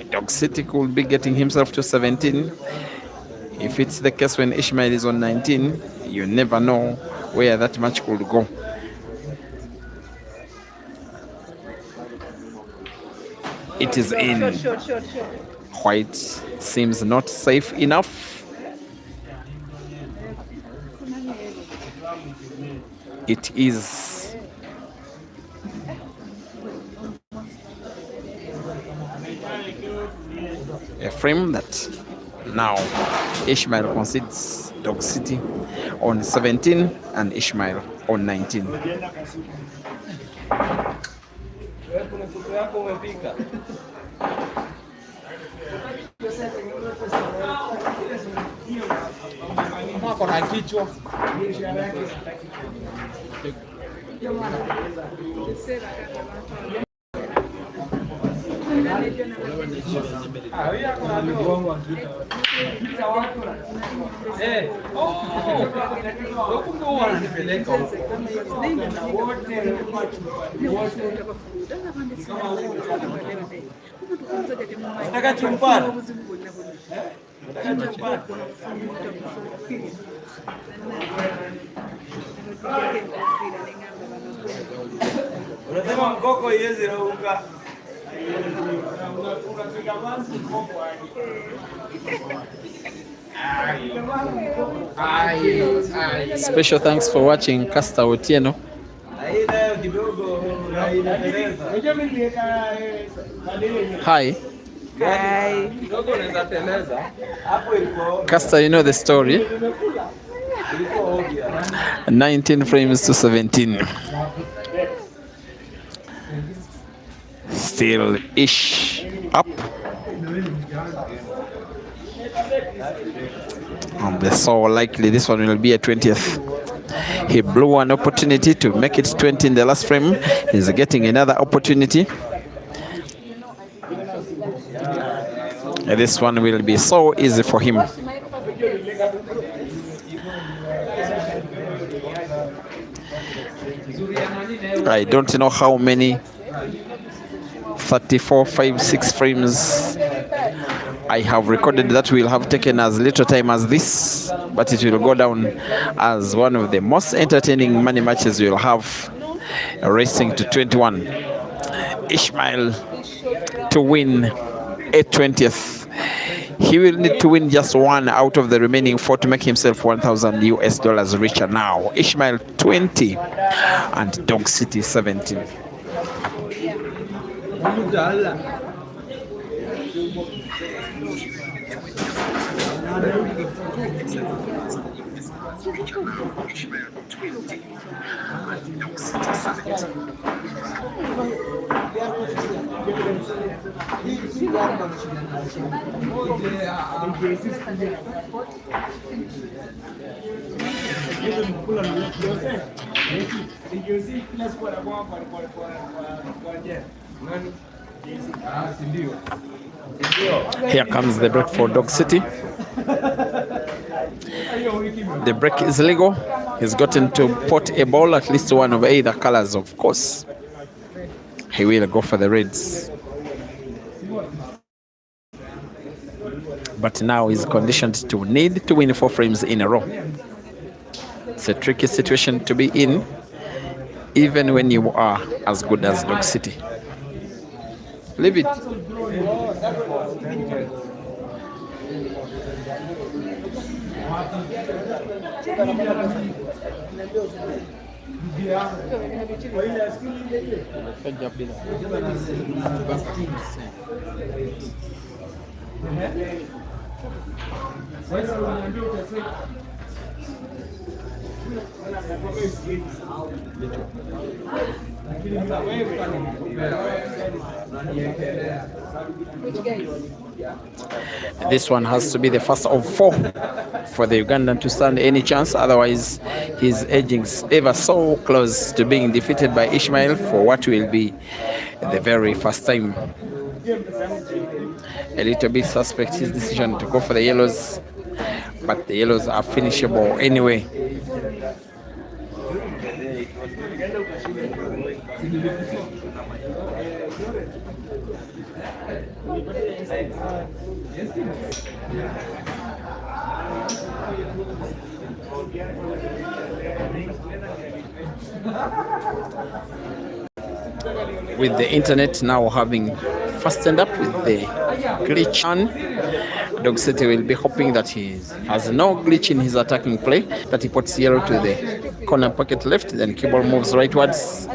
Dog City could be getting himself to 17. If it's the case when Ishmael is on 19, you never know where that match could go. It is in. White seems not safe enough. It is. frame that now Ishmael concedes Dog City on 17 and Ishmael on 19. Unasema mkoko yezi rauka. Special thanks for watching Casta Otieno. Hi. Casta, you know the story. 19 frames to 17. Still Ish up. And so likely this one will be a 20th. He blew an opportunity to make it 20 in the last frame. He's getting another opportunity. And this one will be so easy for him. I don't know how many 34, 5, 6 frames I have recorded that will have taken as little time as this, but it will go down as one of the most entertaining money matches we'll have, racing to 21. Ishmael to win a 20th. He will need to win just one out of the remaining 4 to make himself $1,000 US richer now. Ishmael 20 and Dog City 17. Here comes the break for Dog City. The break is legal. He's gotten to pot a ball, at least one of either colors, of course. He will go for the reds. But now he's conditioned to need to win 4 frames in a row. It's a tricky situation to be in, even when you are as good as Dog City. Leave it. This one has to be the first of 4 for the Ugandan to stand any chance. Otherwise, he's edging ever so close to being defeated by Ishmael for what will be the very first time. A little bit suspect his decision to go for the yellows, but the yellows are finishable anyway. With the internet now having fastened up with the glitch on, Dog City will be hoping that he has no glitch in his attacking play, that he puts yellow to the corner pocket left, then cue ball moves rightwards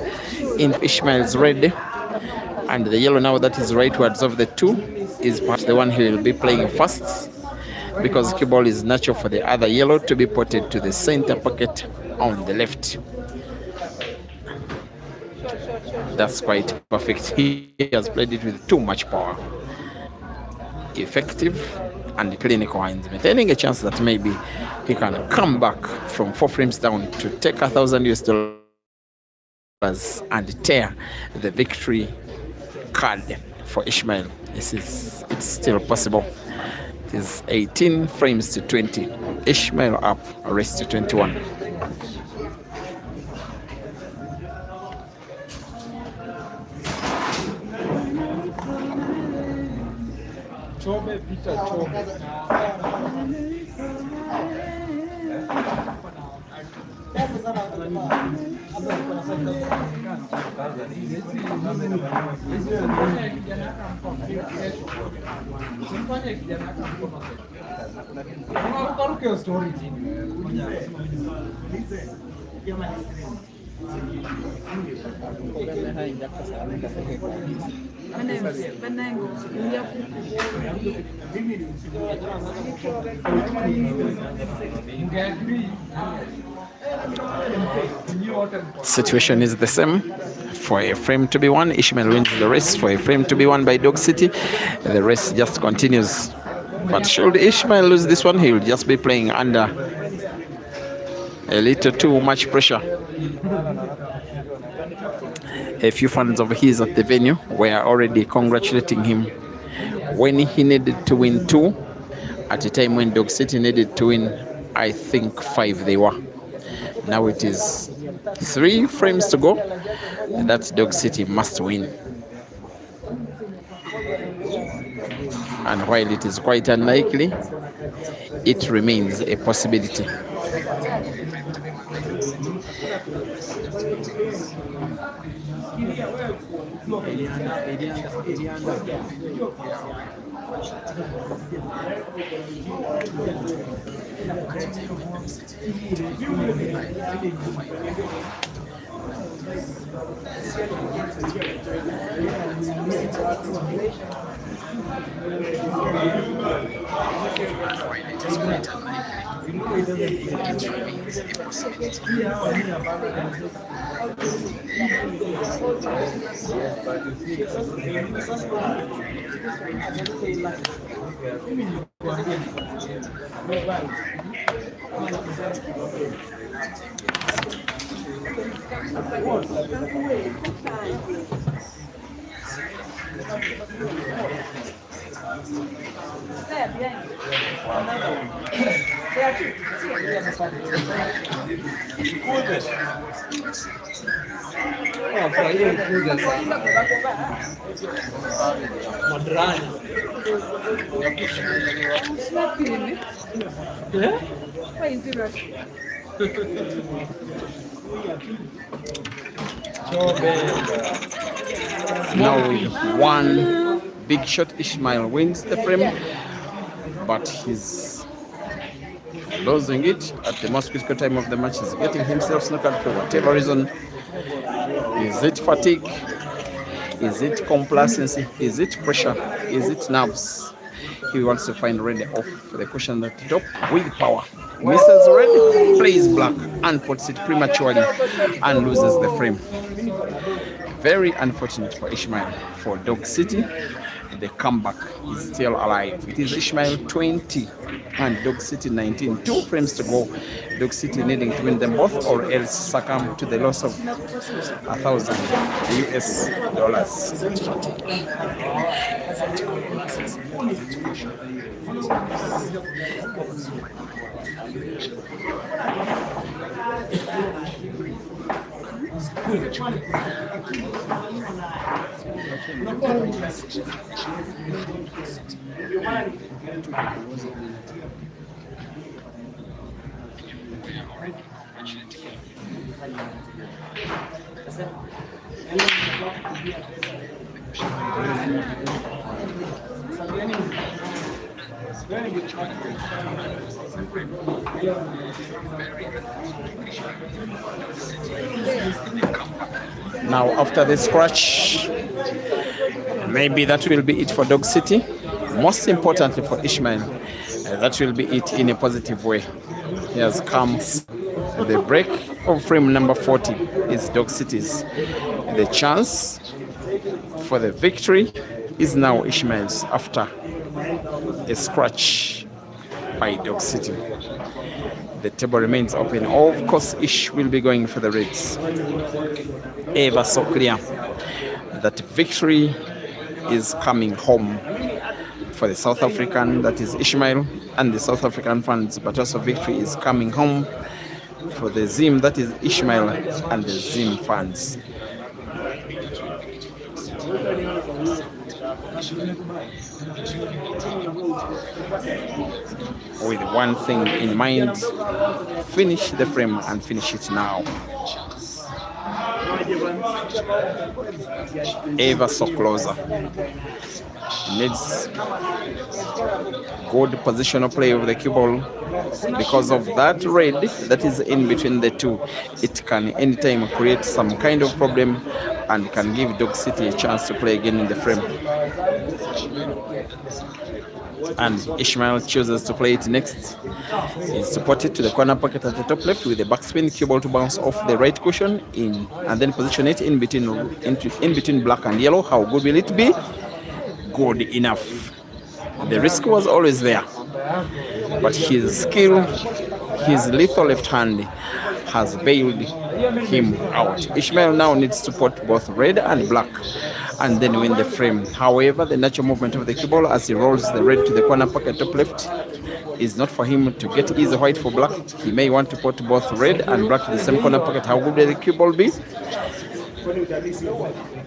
in Ishmael's red, and the yellow now that is rightwards of the 2 is perhaps the one who will be playing first, because cue ball is natural for the other yellow to be ported to the center pocket on the left. That's quite perfect. He has played it with too much power. Effective and clinical hands, maintaining a chance that maybe he can come back from 4 frames down to take $1,000 US and tear the victory card for Ishmael. It's still possible. It is 18 frames to 20. Ishmael up, a race to 21. Chobe Peter Chobe. Situation is the same. For a frame to be won, Ishmael wins the race. For a frame to be won by Dog City, the race just continues. But should Ishmael lose this one, he will just be playing under a little too much pressure. A few fans of his at the venue were already congratulating him when he needed to win 2, at a time when Dog City needed to win, I think, 5 they were. Now it is 3 frames to go, and that Dog City must win. And while it is quite unlikely, it remains a possibility. Now with one big shot, Ishmael wins the frame, but he's losing it at the most critical time of the match. He's getting himself knocked out for whatever reason. Is it fatigue? Is it complacency? Is it pressure? Is it nerves? He wants to find red off the cushion at the top with power. Misses red, plays black, and puts it prematurely and loses the frame. Very unfortunate for Ishmael. For Dog City, the comeback is still alive. It is Ishmael 20 and Dog City 19. 2 frames to go. Dog City needing to win them both or else succumb to the loss of $1,000 US. Now after the scratch, maybe that will be it for Dog City. most importantly for Ishmael, that will be it in a positive way. He has come. The break of frame number 40 is Dog City's. The chance for the victory is now Ishmael's after a scratch by Dog City. The table remains open. Of course, Ish will be going for the Reds. Ever so clear that victory is coming home for the South African, that is Ishmael, and the South African fans, but also victory is coming home for the Zim, that is Ishmael, and the Zim fans. With one thing in mind, finish the frame and finish it now. Ever so closer. Needs good positional play of the cue ball. Because of that red that is in between the two, it can anytime create some kind of problem and can give Dog City a chance to play again in the frame. And Ishmael chooses to play it next. He's supported to the corner pocket at the top left with the backspin cue ball to bounce off the right cushion in, and then position it in between black and yellow. How good will it be? Good enough. The risk was always there, but his skill, his lethal left hand has bailed him out. Ishmael now needs to put both red and black and then win the frame. However, the natural movement of the cue ball as he rolls the red to the corner pocket top left is not for him to get easy white for black. He may want to put both red and black to the same corner pocket. How good will the cue ball be?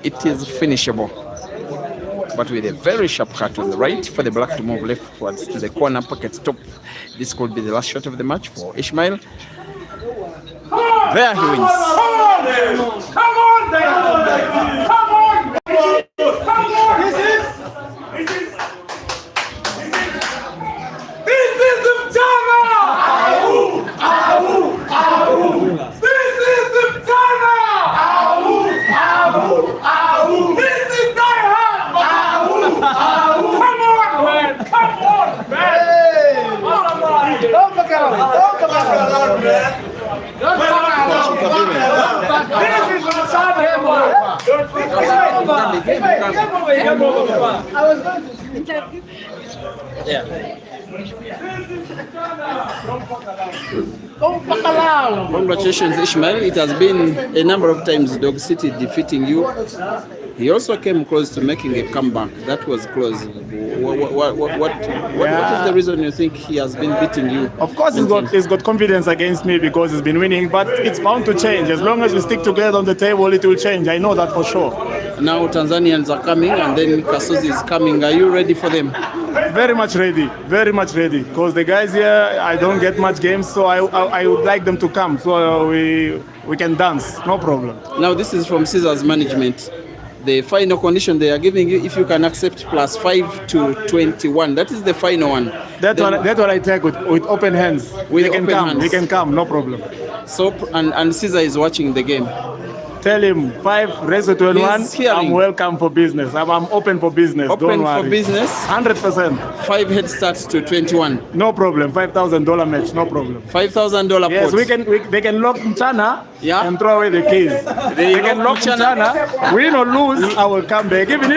It is finishable, but with a very sharp cut on the right for the black to move leftwards to the corner pocket top. This could be the last shot of the match for Ishmael. There he wins. Come on, baby! Come on, baby! Come on! This is the Tana! Ow! Ow! Ow! This is the Tana! Ow! Ow! Ow! This is Die Hard! Ow! Ow! Come on, man! Come on, man! Hey! Don't forget it! Don't forget it, man! This is the Tana! I was going to. Yeah. Don't fuck around. Congratulations, Ishmael. It has been a number of times Dog City defeating you. He also came close to making a comeback. That was close. What is the reason you think he has been beating you? Of course, he's got confidence against me because he's been winning, but it's bound to change. As long as we stick together on the table, it will change. I know that for sure. Now Tanzanians are coming and then Kasuzi is coming. Are you ready for them? Very much ready, because the guys here, I don't get much games, so I would like them to come so we can dance, no problem. Now this is from Caesar's management. The final condition they are giving you, if you can accept +5 to 21, that is the final one. That's what I take with open hands. With open hands. They can come, no problem. So and Caesar is watching the game. Tell him 5 raised to 21. I'm welcome for business. I'm open for business. Open Don't worry. for business. 100%. 5 head starts to 21. No problem. $5,000 match. No problem. $5,000. Yes, pot. they can lock Mchana and throw away the keys. They can lock Mchana. Win or lose, I will come back. Even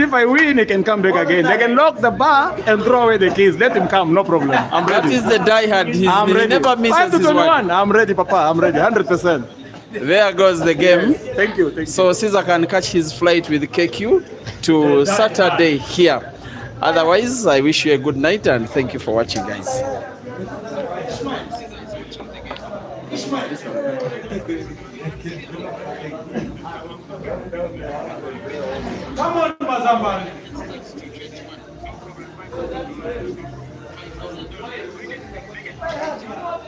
if I win, he can come back again. They can lock the bar and throw away the keys. Let him come. No problem. I'm ready. That is the diehard. He never misses 5 to 21. his I'm ready, Papa. I'm ready. 100%. There goes the game. Thank you. So Caesar can catch his flight with KQ to Saturday here. Otherwise, I wish you a good night and thank you for watching, guys. Come on, Mazamba.